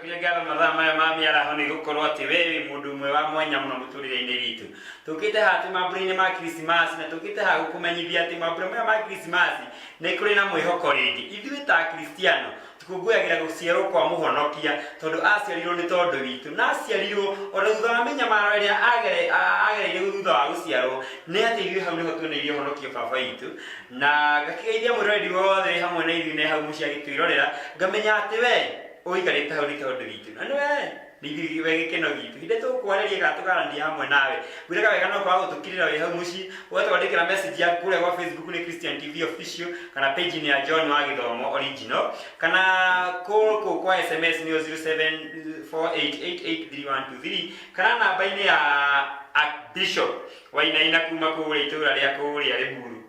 tũcokerie ngatho mathaa maya ma mĩaraho nĩ gũkorwo atĩ we wĩ mũndũ ũmwe wa mwanya mũno mũtũrĩre-inĩ witũ. Tũkĩte haha atĩ mambũra-inĩ ma Krismasi na tũkĩte haha gũkũmenyithia atĩ mambũra maya ma Krismasi nĩ kũrĩ na mwĩhoko rĩngĩ. Ithuĩ ta Akristiano tukũngũyagĩra gũciarwo kwa mũhonokia tondũ aciarirwo nĩ tondũ witũ, na aciarirwo ona thutha wa mĩnyamaro ĩrĩa agereire thutha wa gũciarwo, nĩ atĩ ithuĩ hau nĩho tuoneire ũhonokio baba witũ. Na ngakĩgeithia mwĩroreri wothe hamwe na ithuĩ na hau mũciĩ agĩtwĩrorera, ngamenya atĩ we ũikarĩte hau nĩ tondũ witũ, na nĩ we gĩkeno gitũ. Hĩndĩ tũkwarĩria kana tũkaranĩria hamwe nawe, ngwĩraga wega no kwaga gũtũkĩrĩra wĩ hau mũciĩ, ũgatwandĩkĩra message yaku kũrĩa gwa Facebook nĩ Christian TV Official, kana page-inĩ ya John wa Gĩthomo Original, kana kũrĩa kwa SMS nĩ 0748883123, kana namba-inĩ ya Archbishop Wainaina kuma kũrĩa itũũra rĩa kũrĩa Rĩmuru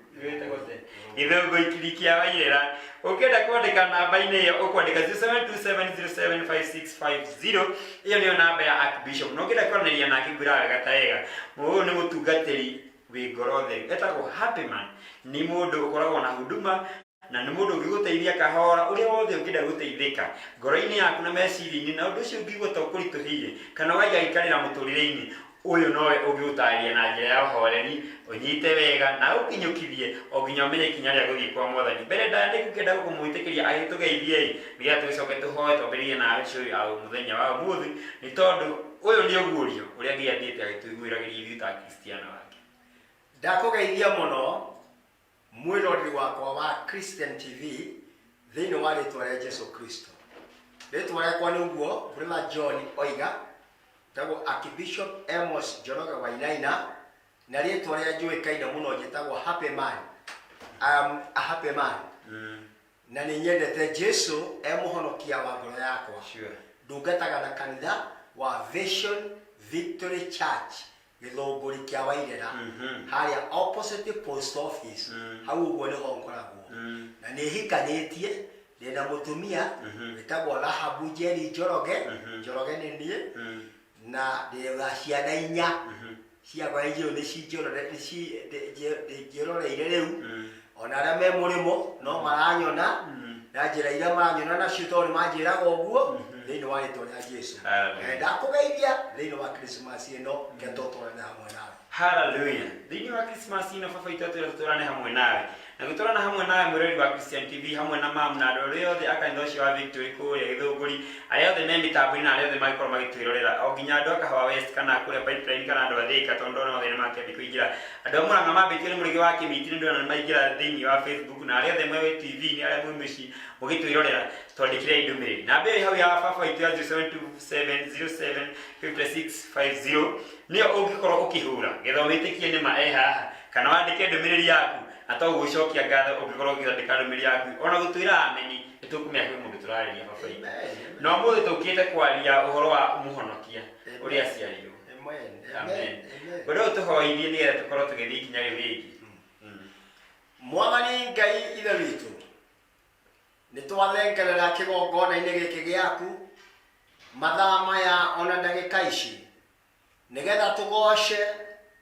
Gĩthũngũ ikirikia Wairera. Ũkĩenda kwandĩka namba-inĩ ĩyo ũkwandĩka 0727075650. Iyo nĩyo namba ya Archbishop. No ũkĩenda kwaranĩria nake ngwĩra wega ta wega, ũyũ nĩ mũtungatĩri wĩ ngoro theru, etagwo Happy Man. Nĩ mũndũ ũkoragwo na huduma na nĩ mũndũ ũngĩgũteithia kahora ũrĩa wothe ũngĩenda gũteithĩka ngoro-inĩ yaku na meciria-inĩ, na ũndũ ũcio ũngĩigua ta ũkũritũhĩire kana waikarĩra mũtũrĩre-inĩ, ũyũ nowe ũngĩũtarĩria na njĩra ya ũhoreri, ũnyite wega na ũkinyũkithie o nginya ũmenye ikinya rĩa gũthiĩ kwa Mwathani. Mbere ndĩkũkĩenda gũkũmwĩtĩkĩria agĩtũgeithie nĩgetha tũgĩcoke tũhoe twambĩrĩrie nawe cũĩ mũthenya wa ũmũthĩ, nĩ tondũ ũyũ nĩ ũguũrio ũrĩa gĩathiĩte agĩtũiguĩragĩria ithuĩ ta Akristiano wake. Ndakũgeithia mũno mwĩroreri wakwa wa Christian TV thĩinĩ wa rĩtwa rĩa Jesũ Kristo. Rĩtwa rĩakwa nĩ ũguo Brother John Oiga, tagwo Archbishop Amos Njoroge Wainaina, na rĩtwa rĩa njũĩkaine mũno njĩtagwo Happy Man. I am a happy man. Na nĩ nyendete Jesũ mũhonokia wa ngoro yakwa. Ndungataga na kanitha wa Vision Victory Church Gĩthũngũri kĩa Wairera, harĩa opposite post office, hau ũguo nĩho ngoragwo. Na nĩ hikanĩtie, ndĩna mũtumia wĩtagwo Rahabu Njeri Njoroge, Njoroge nĩ niĩ, na ndĩna ciana 4 ciakwa icio nĩciĩroreire rĩu, ona arĩa me mũrĩmo no maranyona na njĩra iria maranyona nacio tondũ nĩmanjĩraga ũguo thĩinĩ wa rĩtwa rĩa Jesũ. Ndakũgeithia thĩinĩ wa Christmas ĩno ngetũtũrane hamwe nawe. Hallelujah. Thĩinĩ wa Christmas ĩno baba witũ tũtũrane hamwe nawe, na gũtũrana hamwe nawe mwĩroreri wa Christian TV hamwe na mamu na andũ arĩa othe a kanitha ũcio wa Victory kũrĩa Gĩthũngũri, arĩa othe me mĩtambo-inĩ na arĩa othe magĩkorwo magĩtwĩrorera, o nginya andũ a Kahawa West kana kũrĩa Pipeline kana andũ a Thĩka, tondũ ona othe nĩmakĩambia kũingĩra. Andũ a Mũrang'a mambĩtie nĩ mũrĩgĩ wa Kĩmiti nĩ ndĩrona nĩmaingĩra thĩinĩ wa Facebook, na arĩa othe mwĩ TV-inĩ arĩa mwĩ mĩciĩ mũgĩtwĩrorera twandĩkĩre ndũmĩrĩri. Namba ĩyo hau ya baba witũ ya 0727075650 nĩyo ũngĩkorwo ũkĩhũra gĩthomo wĩtĩkie nĩ ma haha, kana wandĩke ndũmĩrĩri yaku atagũgũcokia ngatho ũngĩkorwo ũkĩandĩka ndũmĩrĩri yaku, ona gũtwĩra ameni nĩtũkũmenya kwĩ mũndũ tũrarĩria baba witũ. Na ũmũthĩ tũkĩte kwaria ũhoro wa mũhonokia ũrĩa aciarirwo. Amen. Ũndũ tũhoithie nĩgetha tũkorwo tũgĩthiĩ ikinya rĩu rĩngĩ. Mwathani Ngai ithe witũ, nĩtwathengerera kĩgongona-inĩ gĩkĩ gĩaku mathaa maya ona ndagĩka ici, nĩgetha tũgoce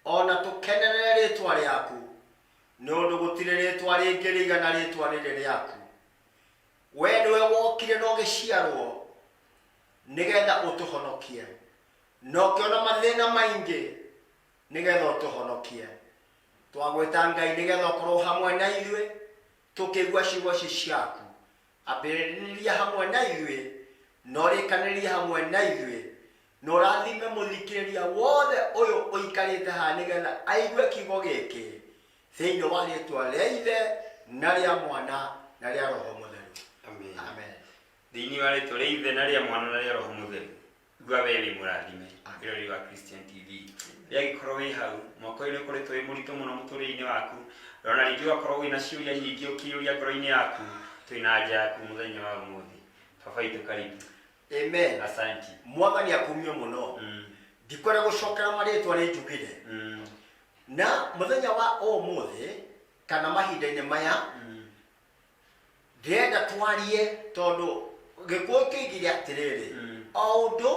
ona tũkenerere rĩtwa rĩaku, nĩ ũndũ gũtirĩ rĩtwa rĩngĩ rĩigana rĩtwa rĩrĩ rĩaku. We nĩwe wokire na ũgĩciarwo nĩgetha ũtũhonokie, na ũkĩona mathĩna maingĩ nĩgetha ũtũhonokie. Twagwĩta Ngai nĩgetha ũkorwo hamwe na ithuĩ tũkĩigua ciugo ciaku, ambĩrĩria hamwe na ithuĩ na ũrĩkanĩrie hamwe na ithuĩ, na ũrathime mũthikĩrĩria wothe ũyũ ũikarĩte haha nĩgetha aigue kiugo gĩkĩ thĩinĩ wa rĩtwa rĩa Ithe na rĩa Mwana na rĩa Roho Mũtheru. Amen. Thĩinĩ wa rĩtwa rĩa Ithe na rĩa Mwana na rĩa Roho Mũtheru. Ngua we wĩ mũrathime mwĩroreri wa Christian TV. Rĩagĩkorwo wĩ hau mwaka-inĩ ũkoretwo wĩ mũritũ mũno mũtũrĩre-inĩ waku, ona rĩngĩ ũgakorwo wĩna ciũria nyingĩ ũkĩũria ngoro-inĩ yaku, twĩna anja yaku mũthenya wa ũmũthĩ. Baba witũ karibu. Amen. Asante. Mwathani akumie mũno. Ndikwenda gũcokera marĩtwa nĩnjugire. Na mũthenya wa ũmũthĩ kana mahinda-inĩ maya ndĩrenda twarie tondũ gĩkũyũ kĩigire atĩrĩrĩ, o ũndũ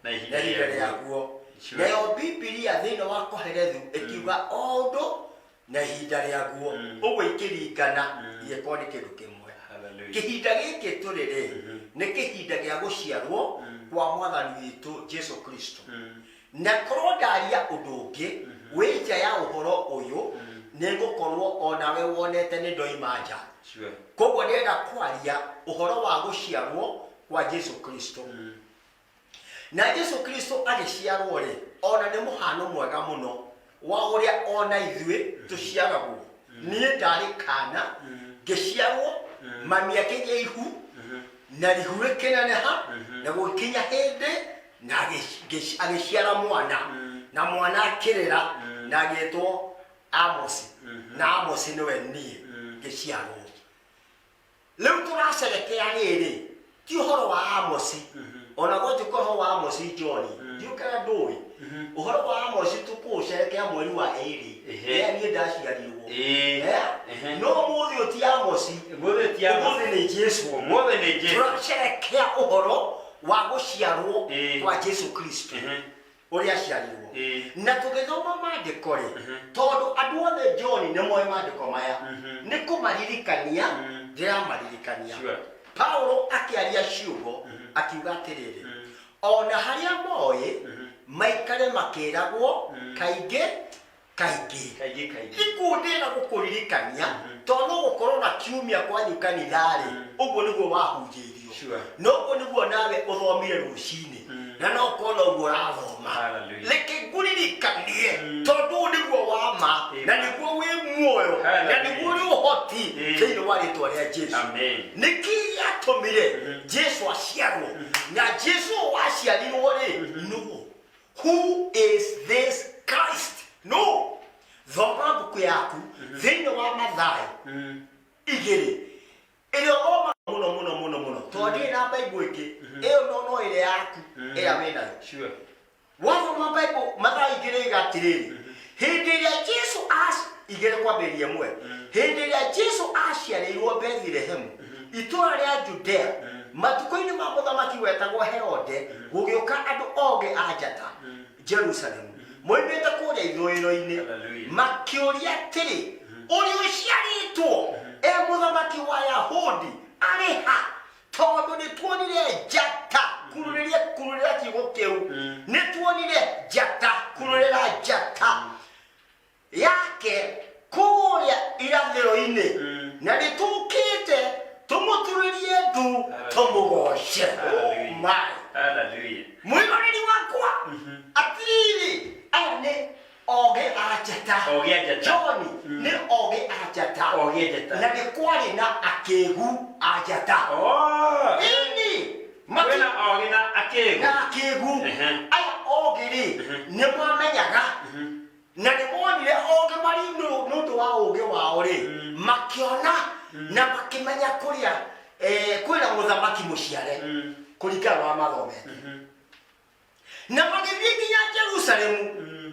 na ihinda rĩaguo. Nayo Bibilia thĩinĩ wa Koherethu ĩkiuga o ũndũ na ihinda rĩaguo, ũguo ikĩringana igĩkorwo nĩ kĩndũ kĩmwe. Kĩhinda gĩkĩ tũrĩ rĩ, nĩ kĩhinda gĩa gũciarwo kwa mwathani witũ Jesu Kristo. Na korwo ndaria ũndũ ũngĩ wĩ nja ya ũhoro ũyũ nĩ ngũkorwo onawe wonete nĩ ndoima nja. Koguo ndĩrenda kwaria ũhoro wa gũciarwo kwa Jesu Kristo. Na Jesu Kristo agĩciarwo rĩ, ona nĩ mũhano mwega mũno wa ũrĩa ona ithuĩ tũciaragwo. Niĩ ndarĩ kana ngĩciarwo mami akĩgĩa ihu na rihu rĩkĩneneha na gũkinya hĩndĩ na agĩciara mwana na mwana akĩrĩra na agĩtwo Amos. Na Amos nĩwe niĩ ngĩciarwo. Rĩu tũracerekea rĩrĩ ti ũhoro wa Amos, ona gũtuĩka wa Amos John ndiũkaga ndũĩ ũhoro wa Amos tũkũũcerekea mweri wa ĩrĩ rĩrĩa niĩ ndaciarirwo. No mũthĩ ti Amos, mũthĩ nĩ Jesu. Tũracerekea ũhoro wa gũciarwo kwa Jesu Kristo ũrĩa aciarirwo. Na tũgĩthoma maandĩko rĩ, tondũ andũ othe John nĩ moĩ maandĩko maya, nĩ kũmaririkania ndĩramaririkania. Paulo akĩaria ciugo akiuga atĩrĩrĩ, ona harĩa moĩ maikare makĩragwo kaingĩ kaingĩ. Ikundĩra gũkũririkania tondũ gũkorwo na kiumia kwanyu kanitharĩ, ũguo nĩguo wahunjĩirio, noguo nĩguo nawe ũthomire rũcinĩ na no kuona ũguo ũrathoma. Reke ngũririkanie tondũ nĩguo wama na nĩguo wĩ muoyo na nĩguo ũrĩ ũhoti thĩinĩ wa rĩĩtwa rĩa Jesu. Nĩkĩ gĩatũmire Jesu aciarwo? Na Jesu waciarirwo rĩ, no, who is this Christ? No, thoma mbuku yaku thĩinĩ wa Mathayo 2 ĩrĩa thoma mũno tondũ ndĩ na Bible ĩngĩ ĩyo no ĩrĩa yaku ĩrĩa wĩ nayo. Wathoma Bible Mathayo 2 atĩrĩrĩ, hĩndĩ ĩrĩa Jesu igĩrĩ kwambĩrĩria ĩmwe, hĩndĩ ĩrĩa Jesu aciarĩirwo Bethlehemu itũũra rĩa Judea matukũ-inĩ ma mũthamaki wetagwo Herode, gũgĩũka andũ ogĩ a njata Jerusalemu moimĩte kũrĩa ithũĩro-inĩ makĩũria atĩrĩ, ũrĩa ũciarĩtwo mũthamaki wa Ayahudi arĩ ha? Tondũ nĩ tuonire njata kururĩra kiugo kĩu, nĩ tuonire njata kururĩra njata yake kũrĩa irathĩro-inĩ na nĩ tũkĩte tũmũturĩrie ndu tũmũgoce. Mwĩroreri wakwa atĩrĩrĩ, aya nĩ ogĩ a njata. John nĩ ogĩ a njata na nĩ kwarĩ na akĩĩgu a njata. Kwĩna ogĩ na akĩĩgu. Aya ogĩ rĩ nĩ mwamenyaga na nĩ monire ogĩ marĩ nũndũ wa ũgĩ wao rĩ, makĩona na makĩmenya kũrĩa kwĩna mũthamaki mũciare kũringana na mathomete. Na magĩthiĩ nginya Jerusalemu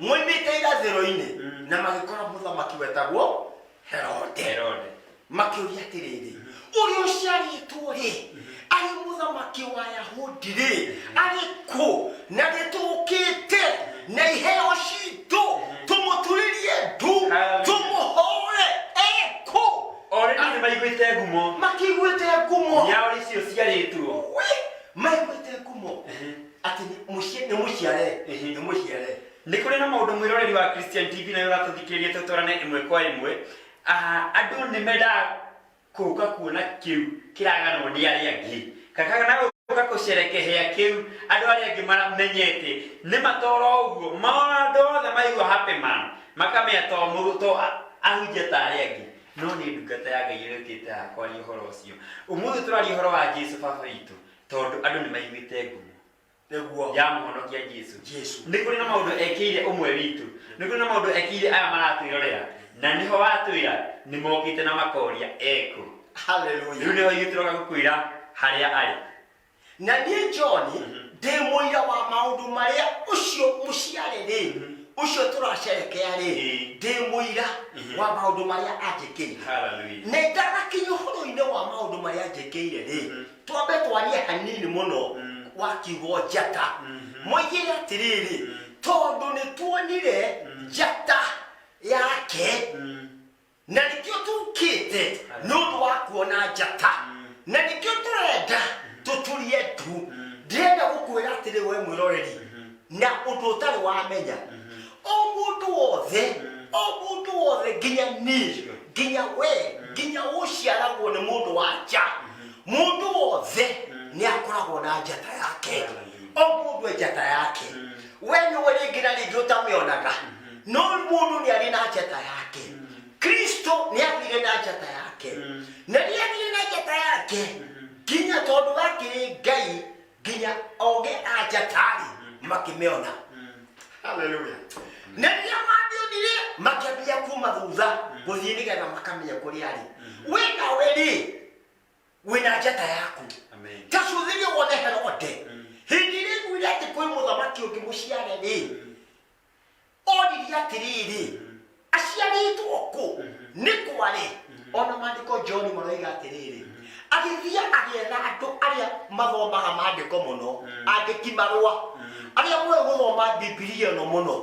moimĩte irathĩro-inĩ na magĩkora mũthamaki wetagwo Herode. Makĩũria atĩrĩrĩ, ũrĩa ũciarĩtwo rĩ, arĩ mũthamaki wa Ayahudi rĩ, arĩ kũ? Na nĩ tũkĩte na iheo citũ tũmũturĩrie ndu tũmũhũre kũ? Nĩ maiguĩte ngumo. Makĩiguĩte ngumo ya ũrĩa icio ciarĩtwo. Maiguĩte ngumo atĩ nĩ mũciare. Nĩ kũrĩ na maũndũ mwĩroreri wa Christian TV na ũratũthikĩrĩria tũtwarane ĩmwe kwa ĩmwe. Andũ nĩ mendaga kũũka kuona kĩu kĩraganwo nĩ arĩa angĩ, kana nawe ũka gũcerekehea kĩu andũ arĩa angĩ maramenyete nĩ matoro ũguo maũndũ othe maigua happy man makamenya to ahunjia ta arĩa angĩ, no nĩ ndungata ya Ngai ĩrĩkĩte akwaria ũhoro ũcio. Ũmũthĩ tũraria ũhoro wa Jesu baba witũ tondũ andũ nĩ maiguĩte ngumo ya mũhonokia Jesu. Nĩ kũrĩ na maũndũ ekĩire ũmwe witũ, nĩ kũrĩ na maũndũ ekĩire aya maratwĩrorera na niho watwĩra nĩ mokĩte na makoria eko. Hallelujah. Rĩu nĩho ithuĩ tũroka gũkwĩra harĩa arĩ. Na niĩ John ndĩ mũira wa maũndũ marĩa ũcio mũciare rĩ, ũcio tũracerekea rĩ, ndĩ mũira wa maũndũ marĩa anjĩkĩire. Na ndagakinya ũhoro-inĩ wa maũndũ marĩa anjĩkĩire rĩ, twambe twarie hanini mũno wa kiugo njata. Moigire atĩrĩrĩ, tondũ nĩ tuonire njata yake na nĩkĩo tũkĩte nĩ ũndũ wa kuona njata, na nĩkĩo tũrenda tuturie tu ndĩrenda gũkwĩra atĩrĩ we mwĩroreri na ũndũ ũtarĩ wamenya o mũndũ wothe nginya niĩ nginya we nginya ũciaragwo nĩ mũndũ wa nja mũndũ wothe nĩ akoragwo na njata yake o mũndũ njata yake we nĩwe rĩngĩ na rĩngĩ ũtamĩonaga no mũndũ nĩ arĩ na njata yake Kristo nĩ athire na njata yake na nĩ athire na njata yake nginya tondũ wakĩrĩ Ngai nginya ogĩ a njatarĩ makĩmĩona haleluya na rĩrĩa mambĩonire makĩambia kuma thutha gũthiĩ nĩgetha makamenya kũrĩa arĩ we nawe rĩ wĩna njata yaku ta cũthĩria wone Herode hĩndĩ ĩrĩa aiguire atĩ kwĩ mũthamaki ũngĩ mũciare rĩ oririe atĩrĩrĩ aciarĩtwo kũ nĩ kwarĩ ona maandĩko John maroiga atĩrĩrĩ agĩthiĩ agĩetha andũ arĩa mathomaga maandĩko mũno andĩki marũa arĩa moĩ gũthoma Bibilia ĩno mũno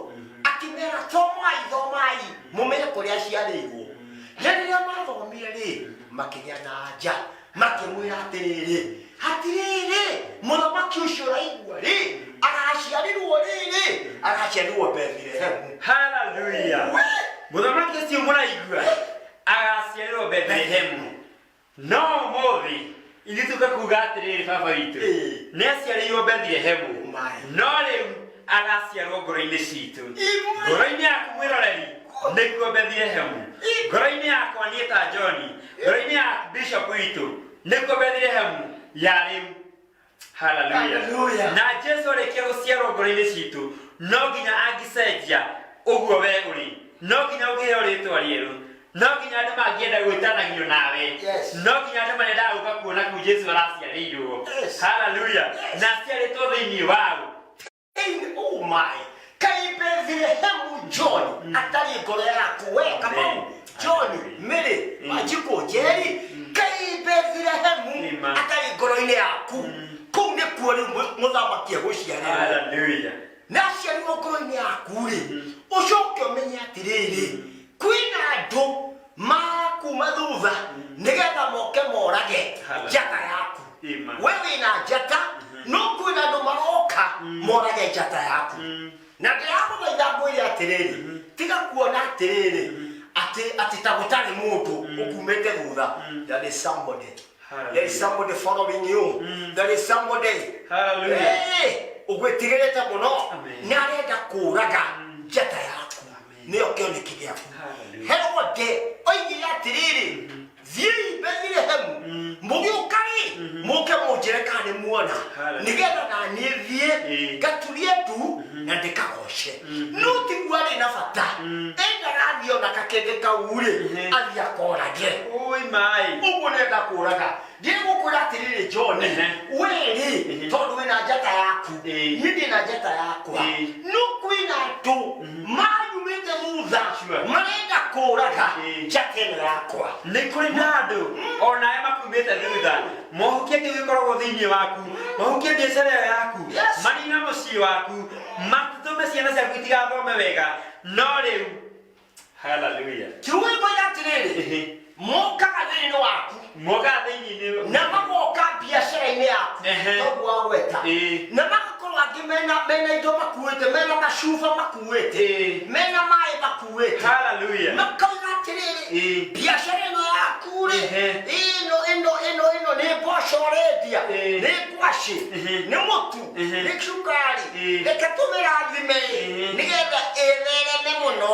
akĩmera thomai mũmenye kũrĩa aciarĩirwo na rĩrĩa mathomire rĩ makĩgĩa na nja makĩmwĩra atĩrĩrĩ mũthamaki ũcio ũraigua rĩ agaciarirwo rĩrĩ agaciarirwo Bethlehemu haleluya mũthamaki ũcio mũraigua agaciarirwo Bethlehemu no mũthĩ ithuĩ tũkakuga atĩrĩrĩ baba witũ nĩ aciarĩirwo Bethlehemu no rĩu agaciarwo ngoro-inĩ citũ ngoro-inĩ yaku mwĩroreri nĩkuo Bethlehemu ngoro-inĩ yakwa niĩ ta John ngoro-inĩ ya Bishop witũ nĩkuo Bethlehemu ya rĩu haleluya na Jesũ arĩkia gũciarwo ngoro-inĩ citũ no nginya angĩcenjia ũguo we ũrĩ no nginya ũngĩheo rĩtwa rĩerũ no nginya andũ mangĩenda gwĩtanagio nawe no nginya andũ marendaga gũka kuona kũu Jesũ araciarĩirwo haleluya na aciarĩtwo thĩinĩ wao oh my kai Bethlehemu John atarĩ ngoro yaku we Kamau John Mary Wanjikũ Njeri kai Bethlehemu atarĩ ngoro-inĩ yaku kũu nĩkuo rĩu mũthamaki egũciarĩrwo haleluya na aciarirwo ngoro-inĩ yaku rĩ ũcoke ũmenye atĩrĩrĩ kwĩna andũ makuma thutha nĩgetha moke morage njata yaku we wĩna njata no kwĩna andũ maroka morage njata yaku na ndĩramũthaitha ngwĩre atĩrĩrĩ tiga kuona atĩrĩrĩ atĩ ta gũtarĩ mũndũ ũkumĩte thutha there is somebody following you there is somebody ũgwĩtigĩrĩte mũno nĩ arenda kũũraga njata yaku nĩyo kĩoneki gĩaku Herode oigire atĩrĩrĩ thiĩi Bethlehemu mũgĩũka-rĩ mũke mũnjĩre kana nĩ muona nĩgetha na niĩ thiĩ ngaturie ndu na ndĩkagoce no tiguo arĩ na bata endaga athiĩ ona kakenge kau-rĩ athiĩ akorage ũguo nĩenda kũũraga ndĩgũkwĩra atĩrĩrĩ John we-rĩ tondũ wĩna njata yaku niĩ ndĩna njata yakwa no kwĩna andũ mayumĩte thutha marenda kũũraga njata ĩno yakwa nĩ kũrĩ na andũ ona arĩa makumĩte thutha mohukie kĩu gĩkoragwo thĩinĩ waku mohukie biacara ĩyo yaku manina mũciĩ waku matũme ciana ciaku itigathome wega no rĩu haleluya kiugo ikoiga atĩrĩrĩ mokaga thĩinĩ waku mokaga thĩinĩ na magoka biacara-inĩ yaku toguo wagweta na magakorwo angĩ mena indo makuĩte mena macuba makuĩte mena maĩ makuĩte haleluya makauga atĩrĩrĩ biacara ĩno yaku-rĩ ĩno nĩ mboco ũrendia nĩ ngwacĩ nĩ mũtu nĩ cukari reke tũmĩrathime nĩgetha ĩthereme mũno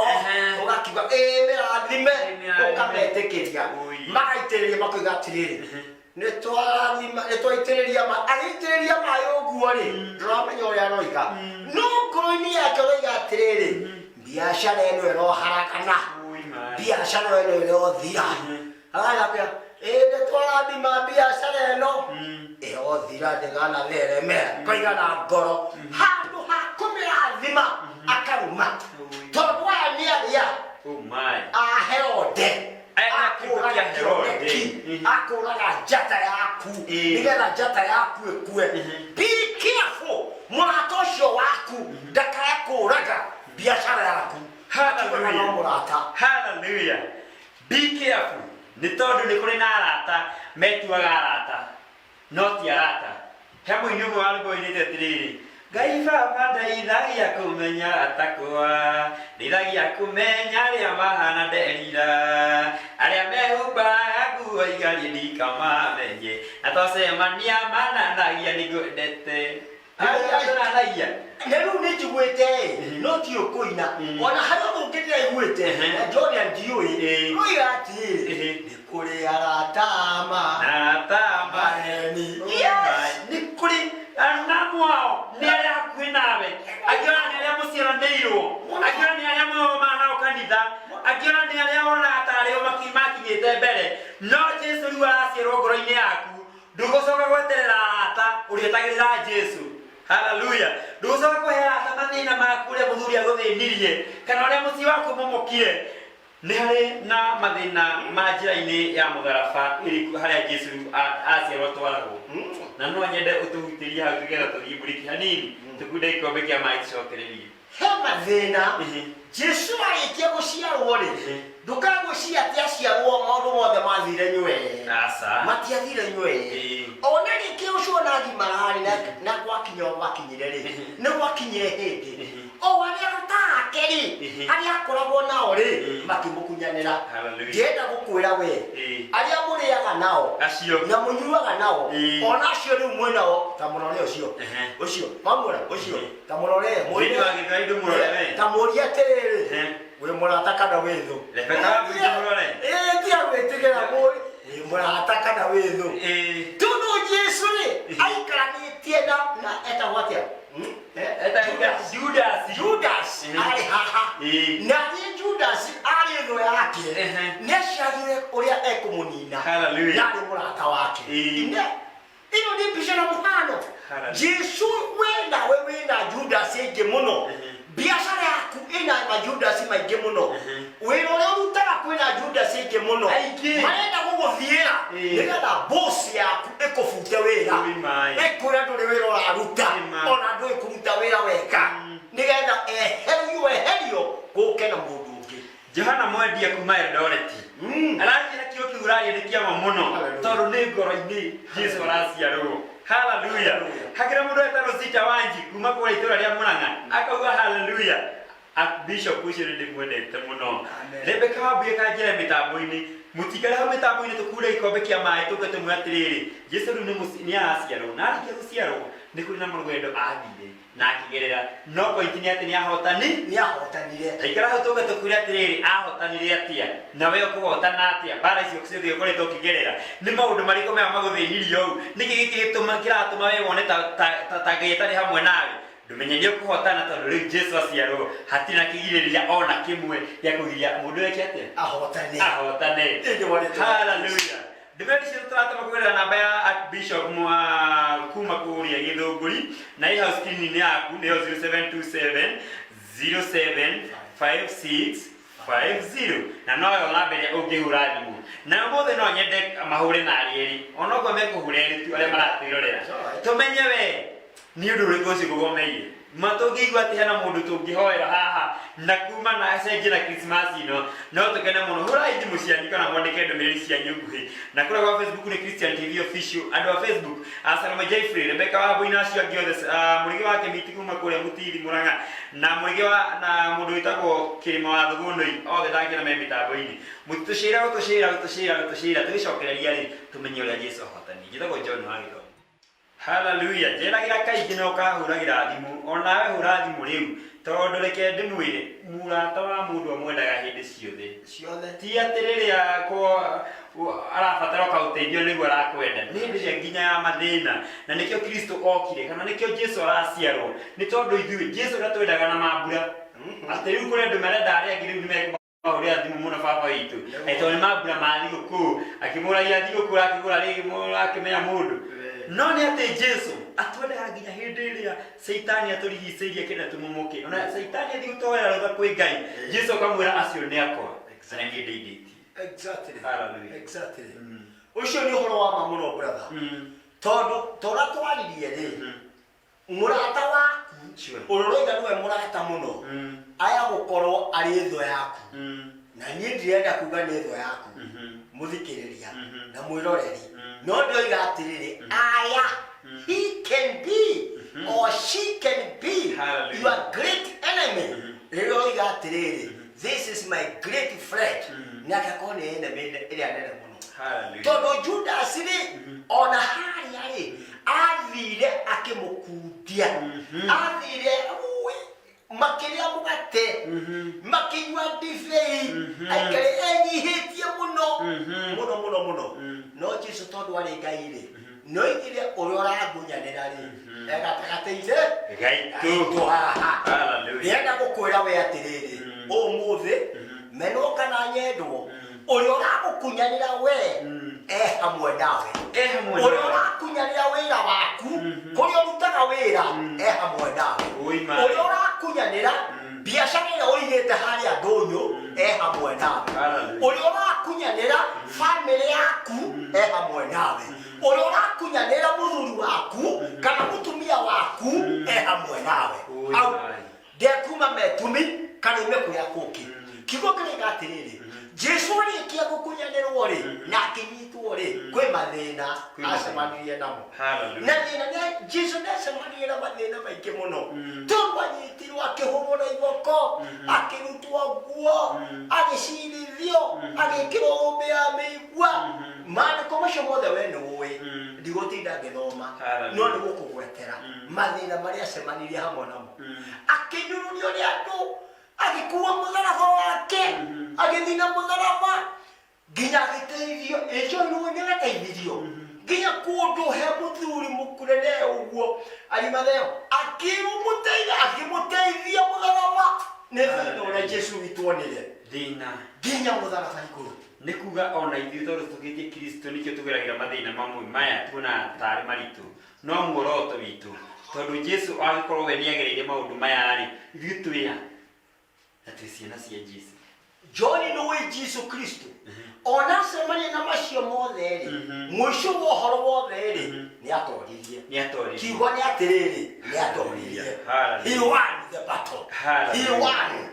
ũgakiuga mĩrathime ũkametĩkĩria magaitĩrĩria makoiga atĩrĩrĩ nĩtwaitĩrĩria agĩitĩrĩria maĩ ũguo-rĩ ndũramenya ũrĩa aroiga no ngoro-inĩ yake oiga atĩrĩrĩ biacara ĩno ĩroharagana biacara ĩno ĩrothira agakwĩra nĩtwarathima biacara ĩno ĩrothira ndĩganathereme koiga na ngoro handũ ha kũmĩrathima akaruma tondũ aya nĩ arĩa a Herode akũraga njata yaku nĩgetha njata yaku ĩkue be careful mũrata ũcio waku ndakae kũũraga biacara yaku haleluya be careful nĩ tondũ nĩ kũrĩ na arata metuaga arata no ti arata he mũini ũmwe wa rwĩmbo oigĩte atĩrĩrĩ, Ngai Baba ndeithagia kũmenya atakwa, ndeithagia kũmenya arĩa mahana nderira, arĩa mehumbaga nguo igarie ndikamamenye, na twacemania mananagia nĩngwendete. Ayayanagia rĩu nĩ njiguĩte no ti ũkũina ona harĩa mũngĩ ndĩraiguĩte Jordan ndiũĩ oiga atĩrĩrĩ nĩ kũrĩ aratama maneni nĩ kũrĩ anamu ao nĩ arĩa hakuhĩ nawe, angĩona nĩ arĩa mũciaranĩirwo, angĩona nĩ arĩa mũroma nao kanitha, angĩona nĩ arĩa wonaga tarĩ o makinyĩte mbere, no Jesu rĩu araciarwo ngoro-inĩ yaku, ndũgũcoka gweterera arata ũrĩetagĩrĩra Jesu. Hallelujah. Ndũgũcoka kũhe arata mathĩna maku ũrĩa mũthuri agũthĩnirie kana ũrĩa mũciĩ waku mũmũkire. Nĩ harĩ na mathĩna ma njĩra-inĩ ya mũtharaba harĩa Jesu aciarwo atwaragwo, na no nyende ũtũhutĩrie hau tũgetha tũthiĩ mbũrĩki hanini tũkunde gĩkombe kĩa maĩ tũcokererie. He mathĩna Jesu arĩkia gũciarwo rĩ ndũkagwĩciria atĩ aciarwo maũndũ mothe mathire nywee. Matiathire nywee. Ona rĩngĩ ũcio na ngimararĩ na gwakinya gwakinyire rĩ nĩ gwakinyire hĩndĩ o arĩa atake rĩ arĩa akoragwo nao rĩ makĩmũkunyanĩra. Ngĩenda gũkwĩra we arĩa mũrĩaga nao na mũnyuaga nao ona acio rĩu mwĩnao ta mũrore ũcio mamũra ũcio ta mũrore ta mũria atĩrĩrĩ wĩ mũrata kana wĩ thũ. Tiga gwĩtigĩra wĩ mũrata kana wĩ thũ. Tondũ Jesu rĩ aikaranĩtie na etagwo atĩa Judas arĩ haha na niĩ Judas arĩ thũ yake nĩaciarire ũrĩa ekũmũnina na arĩ mũrata wake. Ĩno nĩ mbica na mũhano. Jesu we nawe wĩna Judas aingĩ mũno, biacara yaku ĩna majudas maingĩ mũno, wĩra ũrĩa ũrutaga kwĩna Judas aingĩ mũno marenda gũgũthiĩra nĩgetha boss yaku ĩkũbute wĩra ĩkwĩra ndũrĩ wĩra ũraruta ona ndũĩ kũruta wĩra weka nĩgetha eherio gũke na mũndũ ũngĩ. Johana mwendia kuma Eldoret arakĩra kĩo kĩu ũrarĩa nĩ kĩama mũno tondũ nĩ ngoro-inĩ Jesu araciarwo. Hallelujah. Hakĩra mũndũ etagwo Zita Wanji kuma kũrĩa itũũra rĩa Mũrang'a akauga hallelujah. Bishop ũcio ndĩmwendete mũno. Rebeka Wambui akanjĩra mĩtambo-inĩ mũtikare hau mĩtambo-inĩ tũkure gĩkombe kĩa maĩ tũke tũmwĩre atĩrĩrĩ Jesu rĩu nĩ araciarwo na arĩkia gũciarwo nĩ kũrĩ na mũrũgendo athire na akĩgerera no point nĩ atĩ nĩahotanire. Aikara hau tũke tũkwĩre atĩrĩrĩ ahotanire atĩa na we ũkũhotana atĩa, mbara icio ciothe ũkoretwo ũkĩgerera nĩ maũndũ marĩkũ maya magũthĩnirie ũũ, nĩkĩ gĩkĩ kĩratũma we wone ta Ngai atarĩ hamwe nawe. Ndũmenye nĩ ũkũhotana tondũ rĩu Jesu aciarwo hatirĩ na kĩgirĩrĩria ona kĩmwe gĩa kũgiria mũndũ eke atĩa ahotane. Hallelujah. Ndĩmeni cio tũratũma kũgerera namba ya Archbishop kuma kũrĩa Gĩthũngũri na ĩ hau screen-inĩ yaku nĩyo 0727 075650 na noyo namba ĩrĩa ũngĩhũra thimũ. Na ũmũthĩ no nyende mahũre na arĩerĩ ona ũguo mekũhũra erĩ tu arĩa maratwĩrorera tũmenye we nĩ ũndũ ũrĩkũ ũcio ũgomeire matũngĩigua atĩ hena mũndũ tũngĩhoera haha na kuma na acenjie na Christmas ĩno no tũkene mũno. Hũrai thimũ cianyu kana mwandĩke ndũmĩrĩri cianyu nguhĩ na kũrĩa gwa Facebook nĩ Christian TV Official. Andũ a Facebook Salome Jeffrey, Rebeka Wambui na acio angĩ othe mũrĩgĩ wa Kĩmiti kuma kũrĩa Mũtithi Mũrang'a na mũrĩgĩ na mũndũ wĩtagwo Kĩrĩma wa Thũgũnũi othe ndangĩona me mĩtambo-inĩ mũtitũcĩra tũgĩcokereria rĩ tũmenye ũrĩa Jesu ahotani. Njĩtagwo John wa Gĩthomo. Hallelujah. Njeragĩra kaingĩ na ũkahũragĩra thimũ onawe hũra thimũ rĩu tondũ reke ndĩmwĩre mũrata wa mũndũ amwendaga hĩndĩ ciothe ti atĩ rĩrĩa arabatara ũkaũteithio nĩguo arakwenda nĩ hĩndĩ ĩrĩa nginya ya mathĩna na nĩkĩo Kristo okire kana nĩkĩo Jesu araciarwo nĩ tondũ ithuĩ Jesu ndatwendaga na mambura atĩ rĩu kũrĩ andũ marenda arĩa angĩ rĩu nĩmekũmahũrĩra thimũ mũno baba witũ tondũ nĩ mambura ma thigũkũ akĩmũragia thigũkũ akĩgũra rĩngĩ akĩmenya mũndũ no nĩ atĩ Jesu atwendaga nginya hĩndĩ ĩrĩa Saitani atũrigicĩirie kĩrĩa tũmũmũke ona Saitani athiĩ gũtwara rũtha kwĩ Ngai Jesu akamwĩra acio nĩ akwa na niĩ ndĩithĩtie. Exactly. Ũcio nĩ ũhoro wa ma mũno brother tondũ tora twaririe rĩ mũrata waku ũrũroiga nĩwe mũrata mũno aya gũkorwo arĩ thũ yaku na niĩ ndirenda kuga nĩ thũ yaku mũthikĩrĩria na mwĩroreri no ndĩroiga atĩrĩrĩ aya he can be or she can be Hallelujah. your great enemy. Leo got this is my great friend. Nakakone enemy ile anene muno. Hallelujah. Todo Judas ni ona hali yale athire akimukundia. Athire makiria mugate makinywa divei aikare enyihitie muno no Jesu tondu ari ngaire no igire urora ngunyanira ri egatagateire Gaitu. Hallelujah. yenda gukwira we atiriri umuthi menoka na nyendwo urora gukunyanira we hamwe nawe urora kunyanira wira waku kuri urutaga wira hamwe nawe urora kunyanira biashara ile uigete haria ndonyo hamwe nawe urora kunyanira family yaku hamwe nawe urora kunyanira muthuri waku kana mutumia waku hamwe nawe au dekuma metumi kana imekuya kuki kigo kile gatiriri Jesu alikia gukunyanirwo ri na akinyitwo ri kwe mathina acemanirie namo. Na thina ni Jesu ndacemanirie na mathina maingi muno tondu anyitirwo akihumura igoko akirutwo nguo agicirithio agikirwo umbi ya mĩigua maandĩko macio mothe we nĩũĩ ndigũtinda ngĩthoma no nĩ gũkũgwetera mathina marĩa acemanirie hamwe namo akĩnyũrũrio nĩ andũ agikuwa mutharaba wake agithina mutharaba nginya agiteithio ejo nuone gateithio nginya kundu he muthuri mukurene uguo ari matheo akimuteithia mutharaba ne thina ura Jesu witwonire Thina nginya mutharaba iguru nikuga ona ithuĩ tondũ tũgĩthiĩ Kristo nĩkĩo tũgeragĩra mathĩna mamwe maya tuona tarĩ maritũ no muoroto witũ tondũ Jesu agĩkorwo we nĩagereire maũndũ maya rĩ ithuĩ twĩha ati ciana cia Jesu John no we Jesu Kristo ona semani na macio mothe ri mwisho wo horo wothe ri ni atoririe kiugo ni atiriri ni atoririe he won the battle he won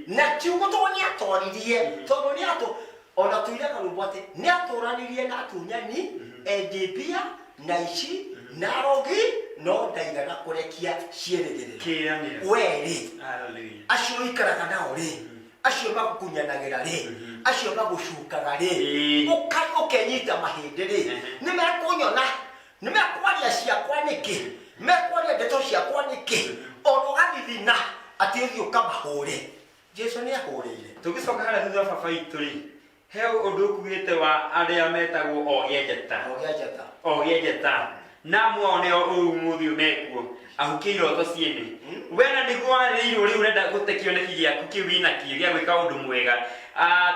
na kiugo to ni atoririe to ni ato ona tuira karubote ni atoranirie na atunyani edebia na ici na rogi no ndaigana kurekia cieregere weri acio ikaraga nao ri acio magukunyanagira ri acio magucukaga ri ukenyita mahinde ri ni mekunyona ni mekwaria ciakwa niki mekwaria ndeto ciakwa niki ono gathithina ati uthio kamahuri Jesu ni ahurire tugicoka haria thutha baba itu ri he undu ukugite wa aria metagwo ogĩenjeta na muone umuthi umekuo ahukie iroto ciene wena niguo arĩirwo riu renda gutekio nĩ gĩaku kĩu inakio gĩa gwĩka ũndũ mwega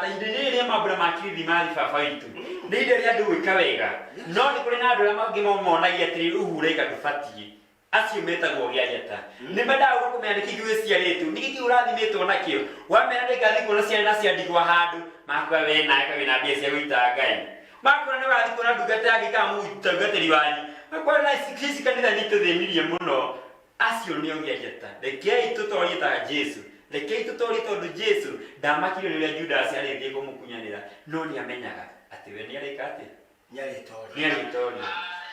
ta ihinda rĩrĩa mambura ma Kirithimathi baba witũ nĩ ihinda rĩa andũ gwĩka wega no nĩ kũrĩ na andũ arĩa mangĩ monagia atĩrĩrĩ ũhureka ndũbatiĩ acio metagwo ogĩenjeta nĩ mendaga gũkũmenya nĩkĩ gĩciarĩtwo nĩkĩ ũrathimĩtwo nakĩo wamera nĩngathiĩ kuona ciana ciandigwo handũ makwa we nawe wĩna mbia cia gũita Ngai makwa nĩ wathiĩ kuona ndungata yagĩkaga mũtungatĩri wanyu makwa na sisi kanitha nĩtũthĩnirie mũno acio nĩ ogĩenjeta rekei tũtorie ta Jesu rekei tũtorie tondũ Jesu ndamakirio nĩ ũrĩa Judas arĩthiĩ kũmũkunyanĩra no nĩamenyaga atĩ we nĩareka atĩ nĩarĩtorio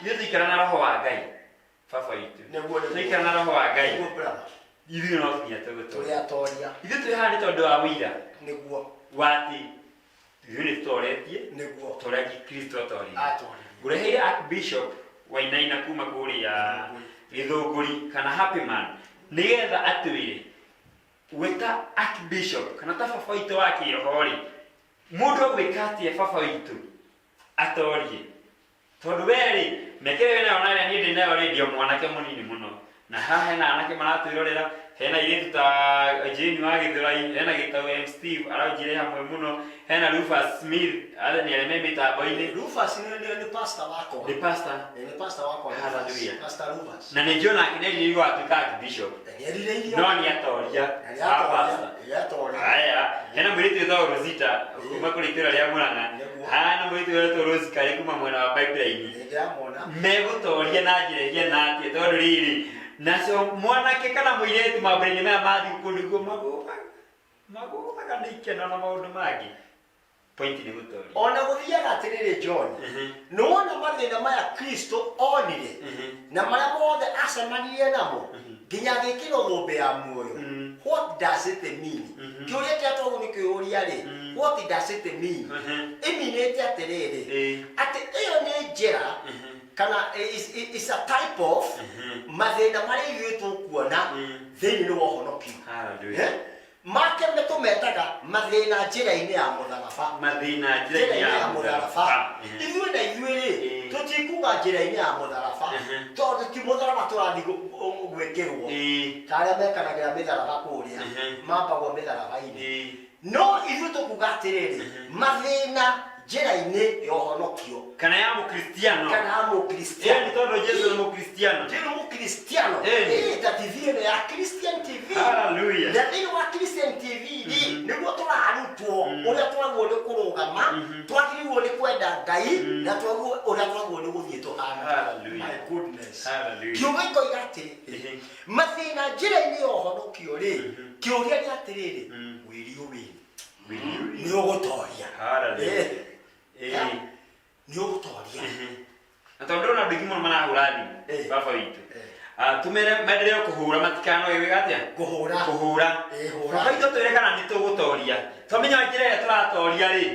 ithuĩ tũikara na roho wa Ngai baba witũ tũikara na roho wa Ngai ithuĩ no nginya tũgũtoria ithuĩ twĩ haha nĩ tondũ wa wĩira watĩ ithuĩ nĩtũtoretie tũrĩa Kristo atoririe ngũreheire Archbishop Wainaina kuma kũrĩa Gĩthũngũri kana Happy Man nigetha atwĩre wĩta Archbishop kana ta baba witũ wa kĩroho rĩ mũndũ agwĩka atĩa baba witũ atorie tondũ we rĩ mekere we nayo narĩa niĩ ndĩ nayo rĩ ndio mwanake mũnini mũno na haha hena anake maratwĩrorera hena irĩtu ta Jane wa Gĩthũrai hena Gĩtaũ Steve aranjire hamwe mũno hena Rufus Smith nĩ arĩa me mĩtambo-inĩ Rufus nĩ pastor wako nĩ pastor wako hallelujah Pastor Rufus na nĩ John akinĩrĩirwo atuĩka Archbishop no nĩ atoria haya hena mũirĩtu wĩtagwo Rosita kuma kũrĩ itũũra rĩa Mũrang'a hana mũirĩtu wĩtagwo Rose Karĩ kuma mwena wa Pipeline megũtoria na njĩra ĩhiana atĩa tondũ rĩrĩ nacio mwanake kana mũirĩtu mambura-inĩ maya ma thigũkũ nĩguo magũaga nĩ ikeno na maũndũ mangĩ point ni gutoria ona guthiaga atiriri John no wona mathina maya Kristo onire na maria mothe acemanirie namo nginya gikiro thumbe ya muoyo. What does it mean? Kiuria kia togu ni kiuria ri, what does it mean? Iminete atiriri ati iyo ni njira kana is a type of mathina maria ithuĩ kuona thĩinĩ wa ũhonokio. Hallelujah. Make metumetaga mathina njĩra-inĩ ya mũtharaba. Mathina njĩra-inĩ ya mũtharaba. Ithuĩ na ithuĩ tũtikuga njĩra-inĩ ya mũtharaba tondũ ti mũtharaba tũrathiĩ gwĩkĩrwo ta arĩa mekanagĩra mĩtharaba kũrĩa mambagwo mĩtharaba-inĩ. No ithuĩ tũkuga atĩrĩrĩ mathĩna njĩra-inĩ ya ũhonokio kana ya mũkristiano. Kana ya mũkristiano. Ni tondũ Jesu nĩ mũkristiano. Nĩ mũkristiano. Ta TV ya Christian TV. Hallelujah. Na thĩinĩ wa Christian TV nĩguo tũrarutwo ũrĩa twagwo nĩ kũrũgama, twagĩrĩirwo nĩ kwenda Ngai na ũrĩa twagwo nĩ gũthiĩ tũhana. My goodness. Hallelujah. Kiugo ikoiga atĩrĩrĩ mathĩna njĩra-inĩ ya ũhonokio rĩ kĩũria nĩ atĩrĩrĩ wĩrio nĩ ũgũtoria. Hallelujah. Nĩ ũgũtoria. Na tondũ ona andũ aingĩ mũno marahũra thimũ baba witũ mendelee kũhũra matikanoe atĩa kũhũra baba witũ twĩre kana nĩ tũgũtoria twamenya njĩra ĩrĩa tũratoria rĩ